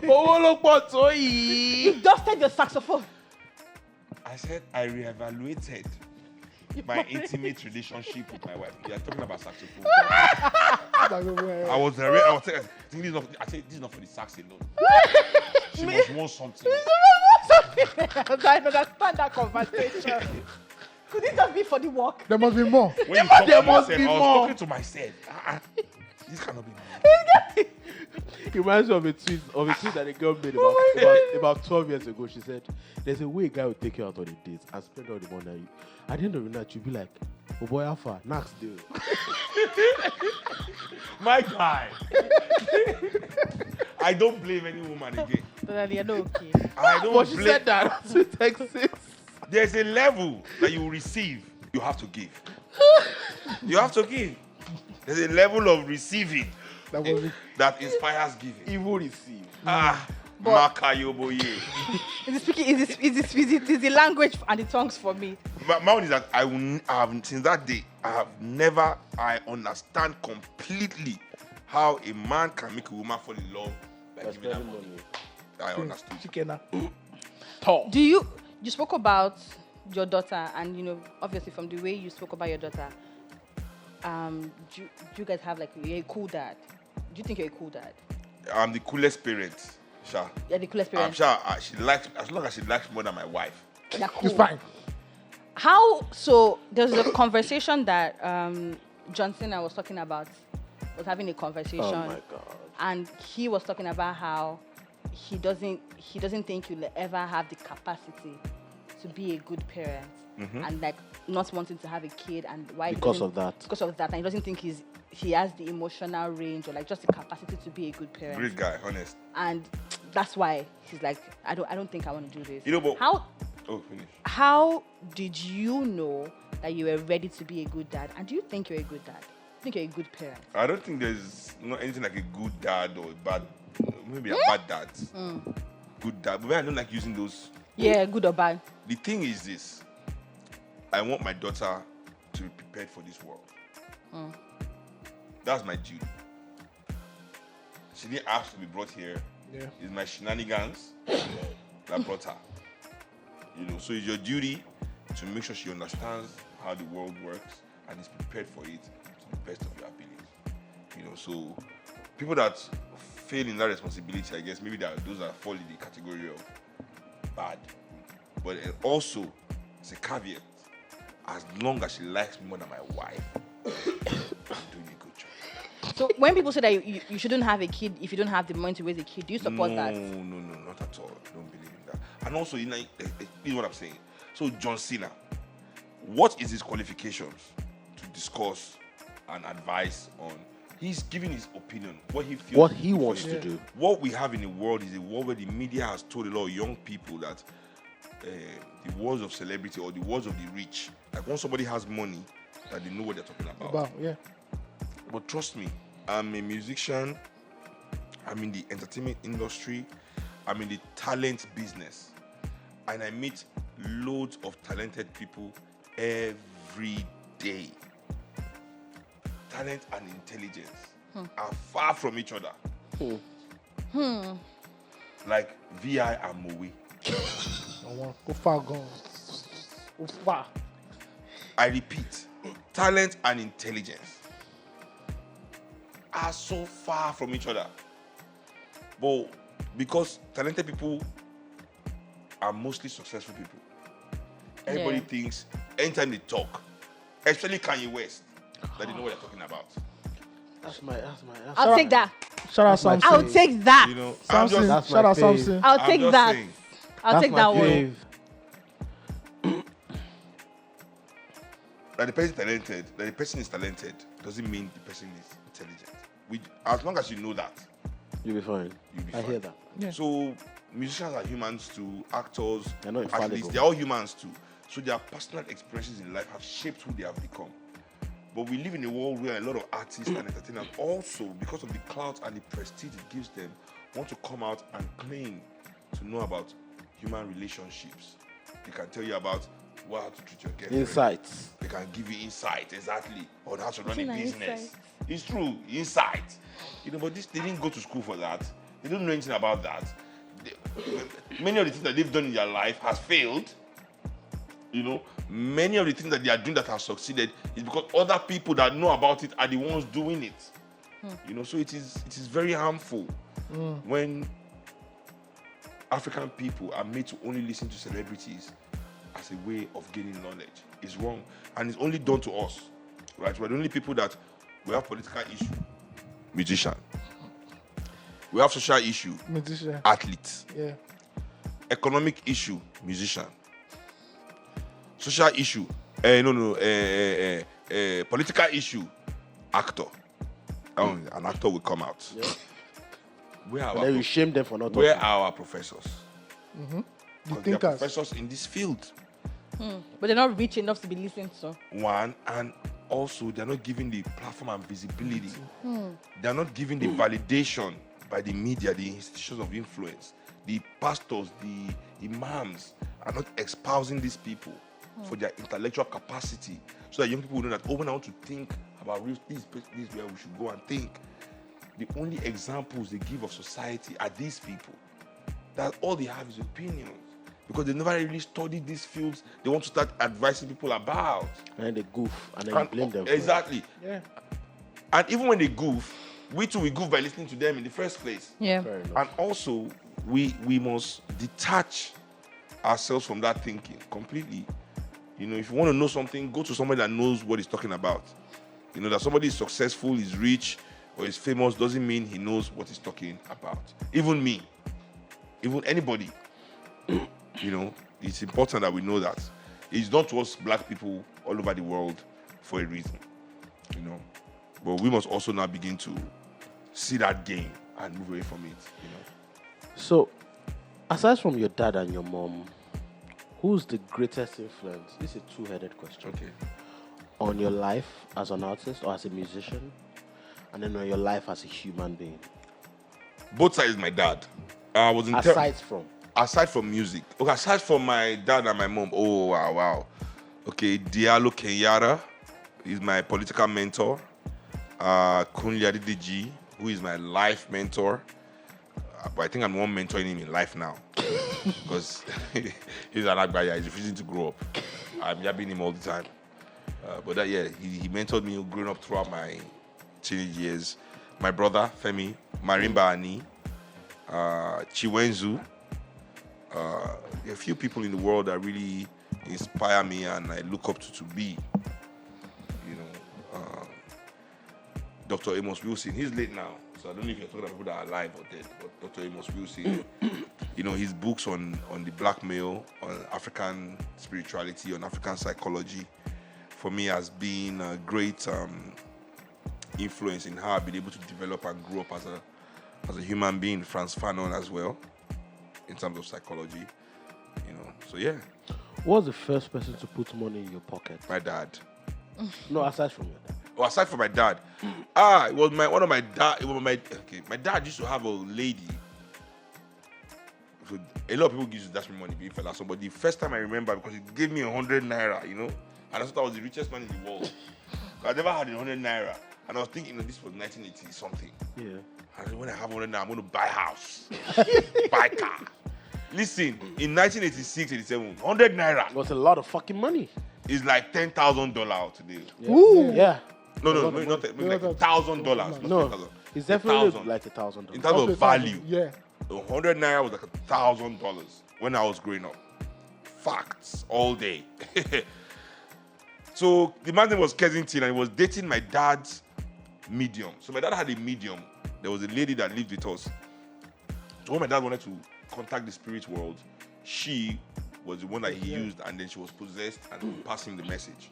Owó ló pọ̀ tó yìí. You dusted your saxophone. I said I reevaluated my intimate relationship with my wife. You are talking about saxophone. I was saying, this is not. I said this is not for the sax alone. She must want something. I understand that conversation. Could it just be for the work? There must be more. When you talk There to must myself, be I was more. talking to myself. This cannot be me. It reminds me of a tweet that a girl made about 12 years ago. She said, "There's a way a guy will take you out on a date and spend all the money. And at the end of the night, you'll be like, oh boy, Alpha, next deal." My guy. I don't blame any woman again. Totally, I know, okay. I don't But she blame. said that to Texas. There's a level that you will receive. You have to give. You have to give. There's a level of receiving That must be. that inspires giving. Evil receive. Makayoboye. Is the language and the tongues for me. My own is that since that day, I understand completely how a man can make a woman fall in love by giving her money. I understood. Chikena. Talk. Do you spoke about your daughter, and obviously from the way you spoke about your daughter, do you guys have like, you're a cool dad? Do you think you're a cool dad? I'm the coolest parent, Sha. You're the coolest I'm parent. sure she likes, as long as she likes more than my wife. You're cool. It's fine. So there's a conversation that Johnson I was talking about, was having a conversation. Oh my god. And he was talking about how he doesn't think you'll ever have the capacity to be a good parent. and like not wanting to have a kid, and why Because of that. because of that, and he doesn't think he has the emotional range or like just the capacity to be a good parent. Great guy, honest. And that's why he's like, I don't think I want to do this. You know, but finish. How did you know that you were ready to be a good dad? And do you think you're a good dad? I think you're a good parent. I don't think there's not anything like a good dad or a bad, maybe a bad dad. Good dad, but I don't like using those. Yeah, good or bad. The thing is this: I want my daughter to be prepared for this world. That's my duty. She didn't ask to be brought here. Yeah. It's my shenanigans that brought her. So it's your duty to make sure she understands how the world works and is prepared for it to the best of your ability. So people that fail in that responsibility, I guess maybe those that fall in the category of bad. But also, it's a caveat. As long as she likes me more than my wife, I'm doing a good job. So when people say that you shouldn't have a kid if you don't have the money to raise a kid, do you support that? No, not at all. I don't believe in that. And also, this is what I'm saying. So John Cena, what is his qualifications to discuss and advise on? He's giving his opinion, what he feels. What he wants to do. What we have in the world is a world where the media has told a lot of young people that the words of celebrity or the words of the rich, like once somebody has money, that they know what they're talking about. But trust me, I'm a musician, I'm in the entertainment industry, I'm in the talent business, and I meet loads of talented people every day. Talent and intelligence are far from each other. Like VI and Moe. Go far gone. Go far. I repeat, talent and intelligence are so far from each other. But because talented people are mostly successful people, everybody thinks anytime they talk, especially Kanye West, that they know what they're talking about. I'll take that. Shout out Samson. I'll take that. I'm Samson. just, Shout out my fave. Samson. I'll take just that. saying. I'll take that one. That the person is talented doesn't mean the person is intelligent. As long as you know that, You'll be fine. you'll be I fine. hear that. Yeah. So musicians are humans too, actors, They're not athletes, infallible. they're all humans too. So their personal experiences in life have shaped who they have become. But we live in a world where a lot of artists and entertainers also, because of the clout and the prestige it gives them, want to come out and claim to know about human relationships. They can tell you about how to treat your girlfriend. Insights. They can give you insight exactly on how to run a Isn't that business. insight? It's true, insight. But they didn't go to school for that. They don't know anything about that. Many of the things that they've done in their life has failed. Many of the things that they are doing that have succeeded is because other people that know about it are the ones doing it. So it is very harmful when African people are made to only listen to celebrities as a way of gaining knowledge. It's wrong. And it's only done to us. Right? We're the only people that we have political issue, musician. We have social issue, Musician. athletes. Yeah. Economic issue, musician. Social issue, political issue, actor. An actor will come out. Yeah. Where are And our then you shame them for not Where talking. are our professors? The Because they are thinkers. professors in this field. But they're not rich enough to be listened to. One, and also they're not giving the platform and visibility. They're not giving the validation by the media, the institutions of influence. The pastors, the imams are not espousing these people for their intellectual capacity, so that young people will know that, when I want to think about this is where we should go and think. The only examples they give of society are these people. That all they have is opinions, because they never really studied these fields they want to start advising people about. And then they goof. And then you blame them. for it. Exactly. Yeah. And even when they goof, we goof by listening to them in the first place. Yeah. Fair enough. And also, we must detach ourselves from that thinking completely. If you want to know something, go to somebody that knows what he's talking about. That somebody is successful, is rich, or is famous doesn't mean he knows what he's talking about. Even me, even anybody. It's important that we know that. it's done to us black people all over the world for a reason, you know. But we must also now begin to see that game and move away from it, you know. So, aside from your dad and your mom, who's the greatest influence? This is a two-headed question. Okay. On your life as an artist or as a musician, and then on your life as a human being. Both sides, my dad. I was in aside from music. Okay, aside from my dad and my mom. Oh wow. Okay, Diallo Kenyatta is my political mentor. Kunle Adedeji, who is my life mentor. But I think I'm the one mentoring him in life now. Because he's an Agbaya, he's refusing to grow up. I'm yabbing him all the time. But he mentored me growing up throughout my teenage years. My brother, Femi, Marimba Ani, Chiwenzu. A few people in the world that really inspire me and I look up to be. You know, Dr. Amos Wilson, he's late now, so I don't know if you're talking about people that are alive or dead, but Dr. Amos Wilson, you know, his books on the black male, on African spirituality, on African psychology, for me has been a great influence in how I've been able to develop and grow up as a human being. Frantz Fanon as well, in terms of psychology, you know. So yeah. What was the first person to put money in your pocket? My dad. No, aside from your dad. Oh, aside from my dad, it was my dad used to have a lady. So a lot of people used to dash me money, being Fela. So, but the first time I remember, because he gave me 100 naira, you know, and I thought I was the richest man in the world. I never had 100 naira, and I was thinking, you know, this was 1980 something. Yeah. And when I have 100 naira, I'm going to buy a house, buy a car. Listen, in 1986, 87, 100 naira. It was a lot of fucking money. It's like $10,000 today. Yeah. Ooh. Yeah. No, maybe like $1,000. No, it's definitely like $1,000. In terms of value, yeah. the 100 naira was like $1,000 when I was growing up. Facts all day. So the man's name was Kensington, and he was dating my dad's medium. So my dad had a medium. There was a lady that lived with us. So when my dad wanted to contact the spirit world, she was the one that he used, and then she was possessed and passed him the message.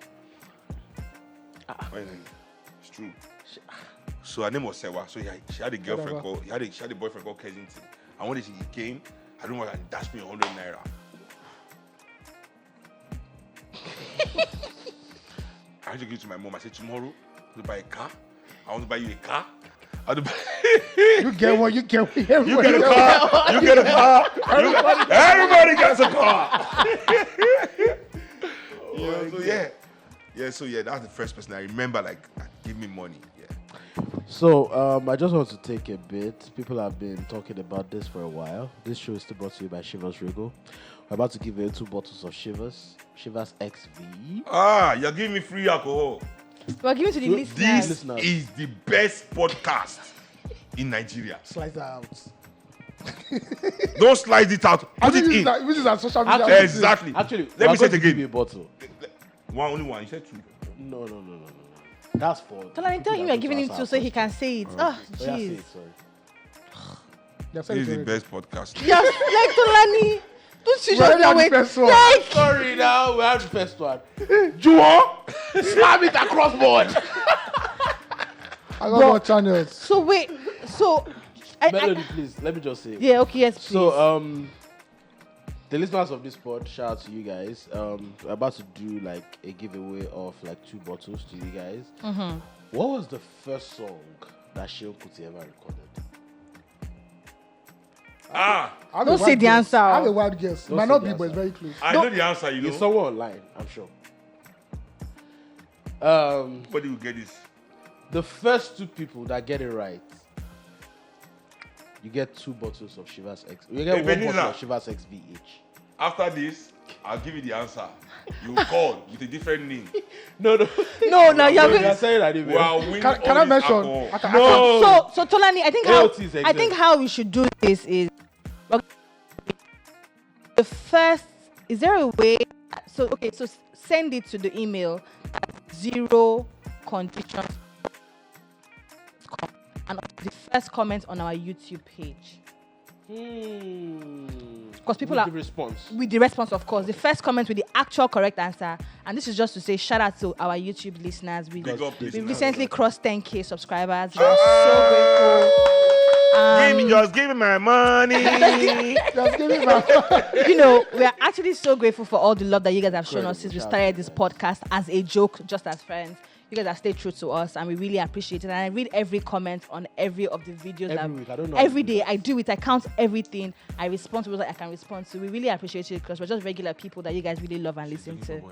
It's true. So her name was Sewa. So she had a girlfriend called, she had a boyfriend called Kensington. And when he came, I don't know, and dashed me 100 naira. I had to give it to my mom. I said, tomorrow, I want to buy a car. I want to buy you a car. You get one, you get one. You get a car. You get a car. Everybody gets a car. So that's the first person I remember, like, give me money. Yeah. So, I just want to take a bit. People have been talking about this for a while. This show is still brought to you by Chivas Regal. We're about to give away 2 bottles of Chivas XV. You're giving me free alcohol. We're giving to the listeners. This is the best podcast in Nigeria. Slice that out. Don't slice it out. Put it in. Which is on social media. Exactly. Actually, let me say it again. Give you a bottle. Only one. You said 2. No. That's for. Tolani, tell him you're giving him 2 so he can say it. Oh, jeez. This is the best podcast. Yes, like Tolani. Don't you We're just first one. like. Sorry, now we have the first one. Juwon, slam it across board. I got more channels. So wait, Melody, please. Let me just say. Yeah, okay, yes, please. So, the listeners of this pod, shout out to you guys. We're about to do like a giveaway of like 2 bottles to you guys. Mm-hmm. What was the first song that Seun Kuti ever recorded? Don't say the answer. I have a wild guess. Don't Might say not the be, but answer. it's very close. I know the answer, you know. It's somewhere online, I'm sure. Where do you get this? The first 2 people that get it right, you get 2 bottles of Chivas X. You get 1 bottle of Chivas XV each. After this, I'll give you the answer. You call with a different name. No, you're saying that anyway. Can I mention? No. So Tolani, I think how we should do this is the first. Is there a way? So send it to the email at 0 conditions and the first comment on our YouTube page. Because people With are the response. with the response, of course. The first comment with the actual correct answer. And this is just to say shout out to our YouTube listeners. We Big up, we listeners. recently crossed 10K subscribers. We're so grateful. Just give me my money. Just give me my. You know, we are actually so grateful for all the love that you guys have shown us since we started this podcast as a joke, just as friends. You guys have stayed true to us, and we really appreciate it. And I read every comment on every of the videos. Every week. I don't know. Every day, I do it. I count everything. I respond to what I can respond to. We really appreciate it because we're just regular people that you guys really love and listen to.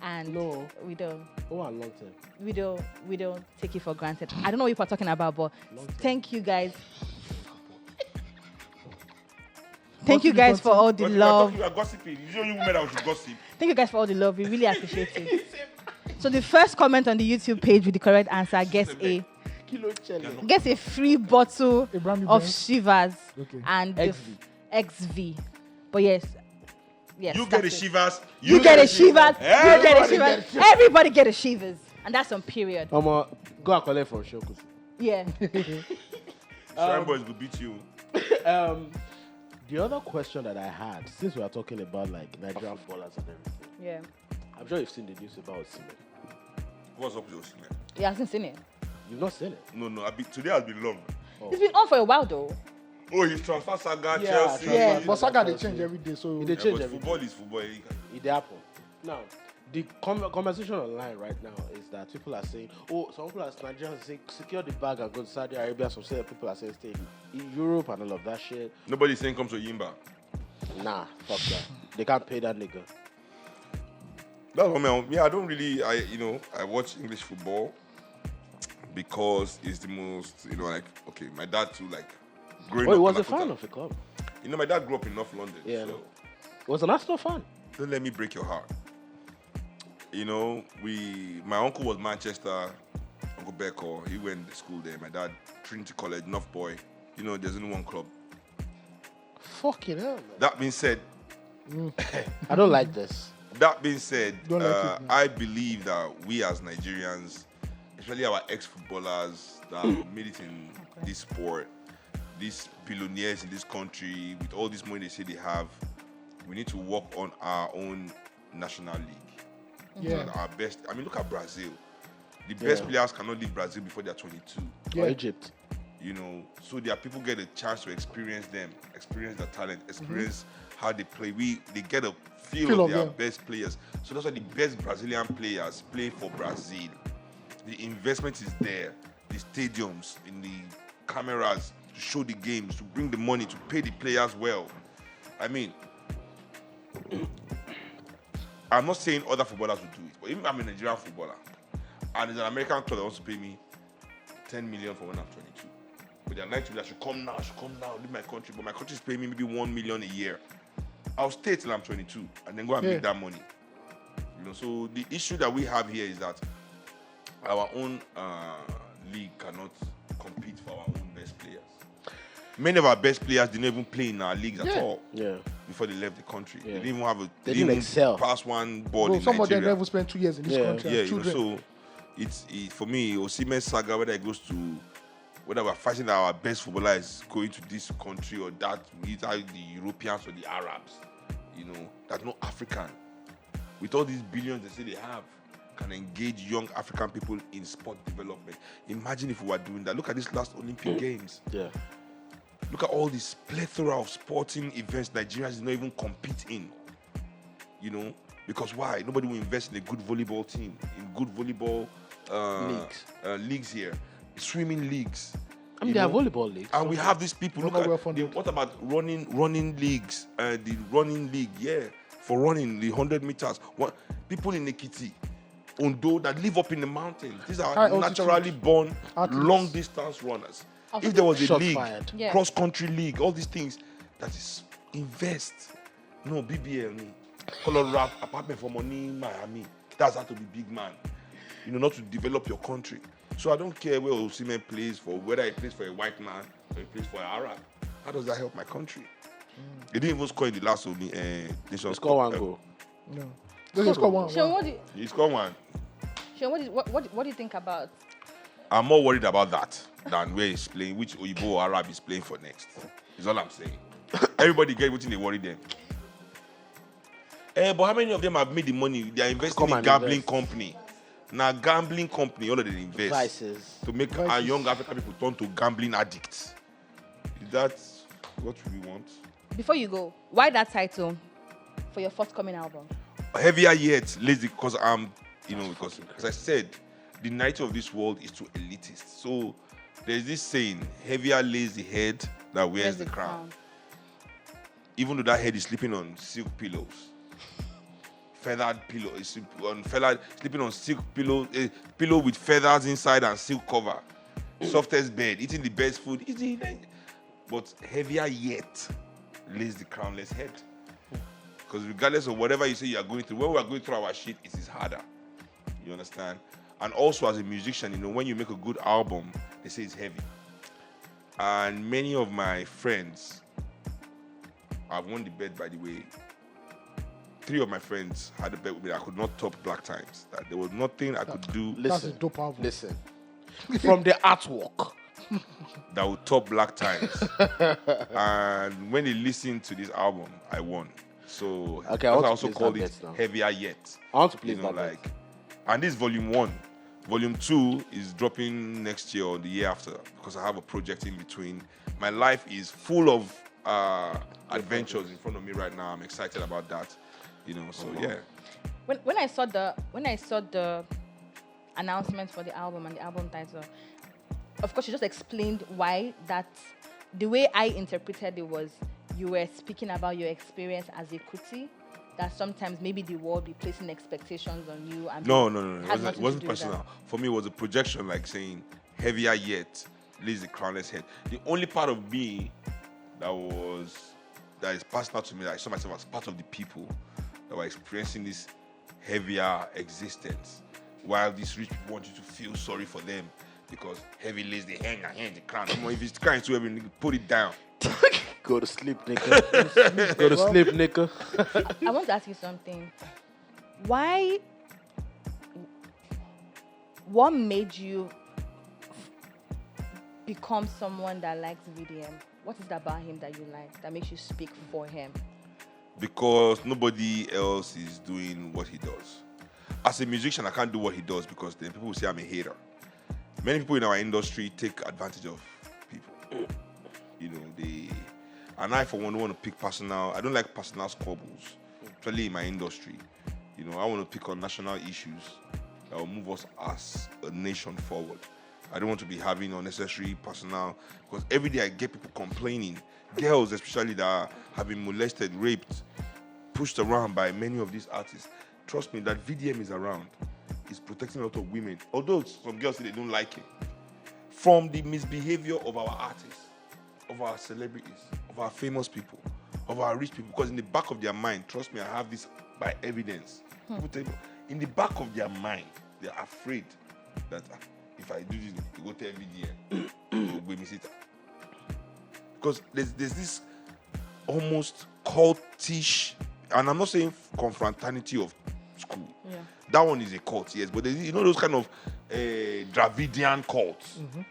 And No. we don't. Oh, a long time. We don't take it for granted. I don't know what people are talking about, but thank you guys. Thank you guys for all the love. You are gossiping. You know you women that should gossip. Thank you guys for all the love. We really appreciate it. So the first comment on the YouTube page with the correct answer gets a free bottle A brand new of brand? Chivas Okay. and the XV. But yes. You get a that's it. Shivas. You get a Chivas. You get a Everybody Chivas. Everybody get a Chivas. And that's on period. Go and collect from Seun Kuti. Yeah. Shrine boys will beat you. The other question that I had, since we are talking about like Nigerian footballers and everything, Yeah. I'm sure you've seen the news about Osimhen. What's up with Osimhen? He hasn't seen it. You've not seen it? No. Today has been long. It's been on for a while though. Oh, his transfer saga, Yeah, Chelsea. Yeah. But Saga they change every day, so They Yeah, change but everything. football is football. It happened. Now, the conversation online right now is that people are saying, some people are Nigerians say secure the bag and go to Saudi Arabia. Some people are saying stay in Europe and all of that shit. Nobody's saying come to Yimba. Nah, fuck that. They can't pay that nigga. That's what I don't really. I watch English football because it's the most. Okay, my dad too. Like, growing Oh, up. he was in a fan Atlanta. of the club. My dad grew up in North London. Yeah, So no. He was an Arsenal fan. don't let me break your heart. My uncle was Manchester. Uncle Becco, he went to school there. My dad, Trinity College, North Boy. There's only one club. Fucking hell, man. That being said, I don't like this. Don't like it, no. I I believe that we as Nigerians, especially our ex-footballers that made it in this sport, these billionaires in this country, with all this money they say they have, we need to work on our own national league. Yeah. And our best. Look at Brazil. The best players cannot leave Brazil before they're 22. Or Egypt. So their people get a chance to experience them, experience their talent, experience how they play. They get a feel of their best players. So that's why the best Brazilian players play for Brazil. The investment is there, the stadiums, in the cameras to show the games, to bring the money, to pay the players well. I'm not saying other footballers will do it, but even I'm a Nigerian footballer, and there's an American club that wants to pay me 10 million for when I'm 22. But they're like to me, I should come now, leave my country. But my country is paying me maybe 1 million a year. I'll stay till I'm 22 and then go and make that money. So the issue that we have here is that our own league cannot compete for our own best players. Many of our best players didn't even play in our leagues at all. Yeah. Before they left the country. Yeah. They didn't even have They didn't excel. pass one ball in some of them Nigeria. never spent 2 years in this country. Yeah, as children. so it's for me, Osimhen saga, whether it goes to whether we're fighting that our best footballer is going to this country or that, either the Europeans or the Arabs, that no African, with all these billions they say they have, can engage young African people in sport development. Imagine if we were doing that. Look at this last Olympic Games. Yeah. Look at all this plethora of sporting events Nigerians do not even compete in. Because why? Nobody will invest in a good volleyball team, in good volleyball leagues here, swimming leagues. They have volleyball leagues. And we have these people. Not well funded. What about running leagues? The running league, for running the 100 meters. People in Ekiti, Ondo, that live up in the mountains. These are High naturally altitude born athletes. long distance runners. If there was a Shots league, fired. Yeah. cross country league, all these things, that is invest. No BBL, color rap, apartment for money, Miami. That's how to be big man. Not to develop your country. So I don't care where Osimhen plays for, whether he plays for a white man or he plays for an Arab. How does that help my country? He didn't even score in the last Nations He scored one goal. No. They just got one. Seun, what do He scored one. you think about? I'm more worried about that than where he's playing, which Oyibo or Arab is playing for next. Is all I'm saying. Everybody get what they worry them. But how many of them have made the money? They are investing in gambling company. Now gambling company, all of them invest Vices. to make our young African people turn to gambling addicts. Is that what we want? Before you go, why that title for your forthcoming album? Heavier yet, lazy, because because as I said, the narrative of this world is too elitist. So there's this saying, heavier lays the head that wears the crown. Even though that head is sleeping on silk pillows. Feathered pillow, sleeping on silk pillow, a pillow with feathers inside and silk cover. Softest bed, eating the best food, but heavier yet lays the crownless head. Because regardless of whatever you say you are going through, when we are going through our shit, it is harder. You understand? And also as a musician, when you make a good album, they say it's heavy. And many of my friends, I've won the bet, by the way. 3 of my friends had a bet with me that I could not top Black Times. That there was nothing I could do. That's a dope album. Listen. From the artwork. That would top Black Times. And when they listened to this album, I won. So okay, I also called it Heavier Yet. I want to play that. And this is volume 1. Volume 2 is dropping next year or the year after because I have a project in between. My life is full of adventures in front of me right now. I'm excited about that. Yeah. When I saw the announcement for the album and the album title, of course you just explained why that. The way I interpreted it was you were speaking about your experience as a Kuti, that sometimes maybe the world be placing expectations on you. And no. It wasn't personal. For me, it was a projection, like saying heavier yet lays the crownless head. The only part of me that is personal to me, that I saw myself as part of the people that were experiencing this heavier existence, while these rich people want you to feel sorry for them because heavy lays the hand the crown. If it's crying too heavy, put it down. Go to sleep, nigga. Go to sleep, nigga. I want to ask you something. Why? What made you become someone that likes VDM? What is it about him that you like that makes you speak for him? Because nobody else is doing what he does. As a musician, I can't do what he does because then people will say I'm a hater. Many people in our industry take advantage of people. And I, for one, don't want to pick personal. I don't like personal squabbles, especially in my industry. I want to pick on national issues that will move us as a nation forward. I don't want to be having unnecessary personal, because every day I get people complaining, girls especially that have been molested, raped, pushed around by many of these artists. Trust me, that VDM is around. It's protecting a lot of women. Although some girls say they don't like it. From the misbehavior of our artists, of our celebrities, of our famous people, of our rich people, because in the back of their mind, trust me, I have this by evidence. People tell you, in the back of their mind, they're afraid that if I do this, they go to VDM, they will miss it. Because there's this almost cultish, and I'm not saying confraternity of school. Yeah. That one is a cult, yes, but there's, those kind of Dravidian cults. Mm-hmm.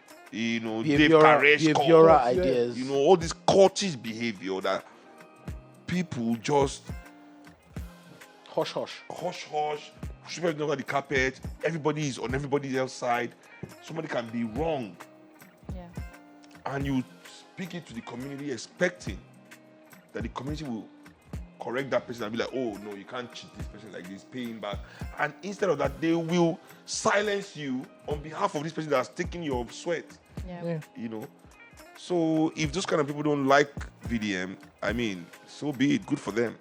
Dave Karesh behavioral ideas. All this cultish behavior that people just hush. Sweep over the carpet. Everybody is on everybody else's side. Somebody can be wrong. Yeah. And you speak it to the community expecting that the community will correct that person and be like, oh no, you can't cheat this person like this, pay him back. And instead of that, they will silence you on behalf of this person that's taking your sweat. Yeah. So if those kind of people don't like VDM, so be it, good for them.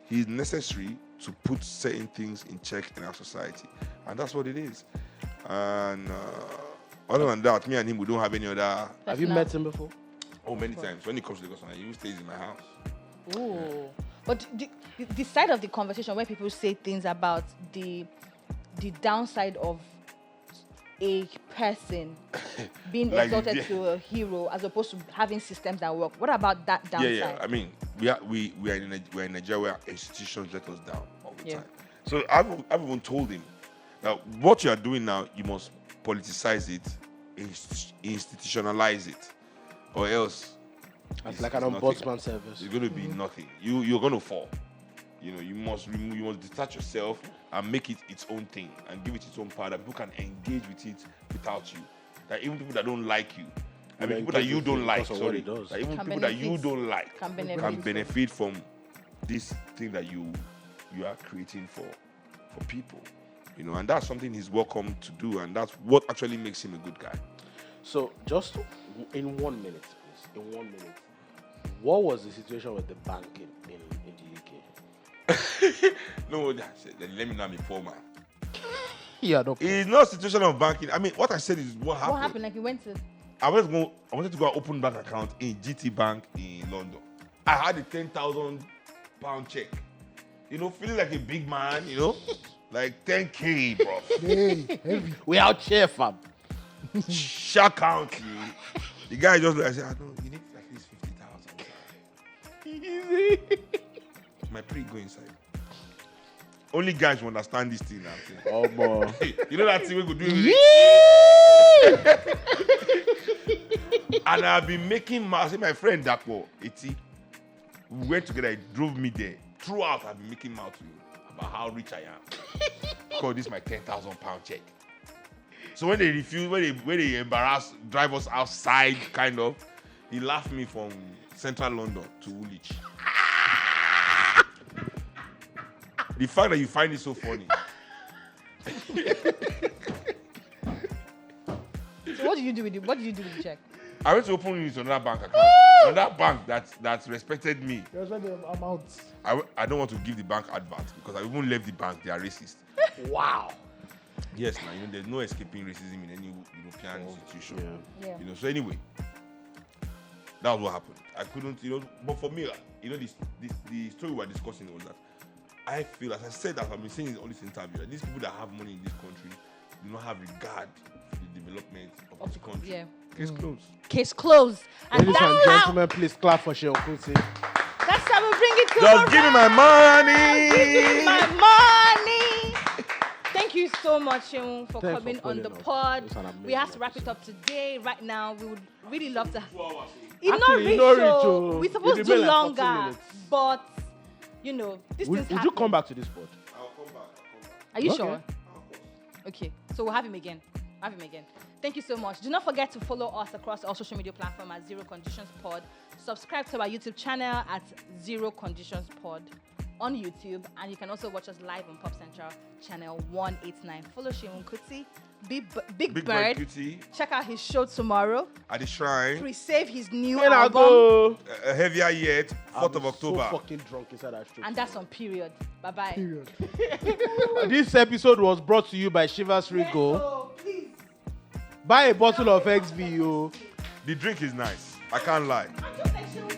He's necessary to put certain things in check in our society. And that's what it is. And other than that, me and him, we don't have any other... Have you met him before? Oh, many times. When he comes to Lagos, he stays in my house. Ooh. Yeah. But the side of the conversation where people say things about the downside of a person being like exalted to a hero as opposed to having systems that work. What about that downside? Yeah. We are in Nigeria where institutions let us down all the time. So I've even told him that what you are doing now, you must politicize it, institutionalize it, or else It's like an nothing. ombudsman service. It's going to be nothing. You're going to fall. You know, you must detach yourself and make it its own thing and give it its own power that people can engage with it without you. That even people that don't like you, I mean, people that you don't like, sorry, that even people that you don't like Can can benefit from this thing that you are creating for people. You know, and that's something he's welcome to do, and that's what actually makes him a good guy. So, just in 1 minute, please. In 1 minute, what was the situation with the bank in the UK? No, let me not be poor man. Yeah, no. It's not a situation of banking. I mean, what I said is what happened. What happened? Like you went to. I wanted to go and open bank account in GT Bank in London. I had a £10,000 check. You know, feeling like a big man, you know? Like 10K, bro. Hey, heavy. We out here, fam. Shock out you. The guy just like, I said, no, you need at least 50,000. My pre go inside. Only guys will understand this thing now. Oh, boy. You know that thing we could do with it? And I've been making my friend Dapo, Eti, we went together, he drove me there. Throughout, I've been making mouth to him about how rich I am. Because this is my £10,000 check. So when they refuse, when they embarrass, drive us outside, kind of, he laughed me from central London to Woolwich. The fact that you find it so funny. So what did you do with the check? I went to open it to another bank account. Another bank that respected me. That's why the amount. I don't want to give the bank advert because I even left the bank. They are racist. Wow. Yes, man. You know, there's no escaping racism in any European institution. Yeah. You know. So anyway, that was what happened. I couldn't, you know. But for me, you know, the story we were discussing was that I feel, as I said, that I've been saying in all this interview, that these people that have money in this country do not have regard for the development of the country. Yeah. Case closed. Case closed. Ladies that's and how- gentlemen, please clap for Seun Kuti. That's how we bring it to Just give me my money. Give me my money. Thank you so much, Seun, for Thanks coming for on the calling us. pod. It's an amazing We have to wrap it episode. up today. Right now, we would really love to. Actually, It's not rich, not rich, so oh. we're supposed It to do remain like 40 longer, minutes. but you know, this Would thing's you happen. come back to this pod? I'll come back. Are you Okay. sure? Okay, so we'll have him again. Thank you so much. Do not forget to follow us across all social media platforms at Zero Conditions Pod. Subscribe to our YouTube channel at Zero Conditions Pod on YouTube, and you can also watch us live on Pop Central channel 189. Follow Seun Kuti, Big Bird. Cutie Check out his show tomorrow. at the shrine. Pre-save his new And I'll album, go. Heavier yet, 4th of I'm October. so fucking drunk inside that street. and that's on period. Bye bye. Period. This episode was brought to you by Chivas Regal. So please. Buy a bottle of XV, yo. The drink is nice. I can't lie. I'm just like Seun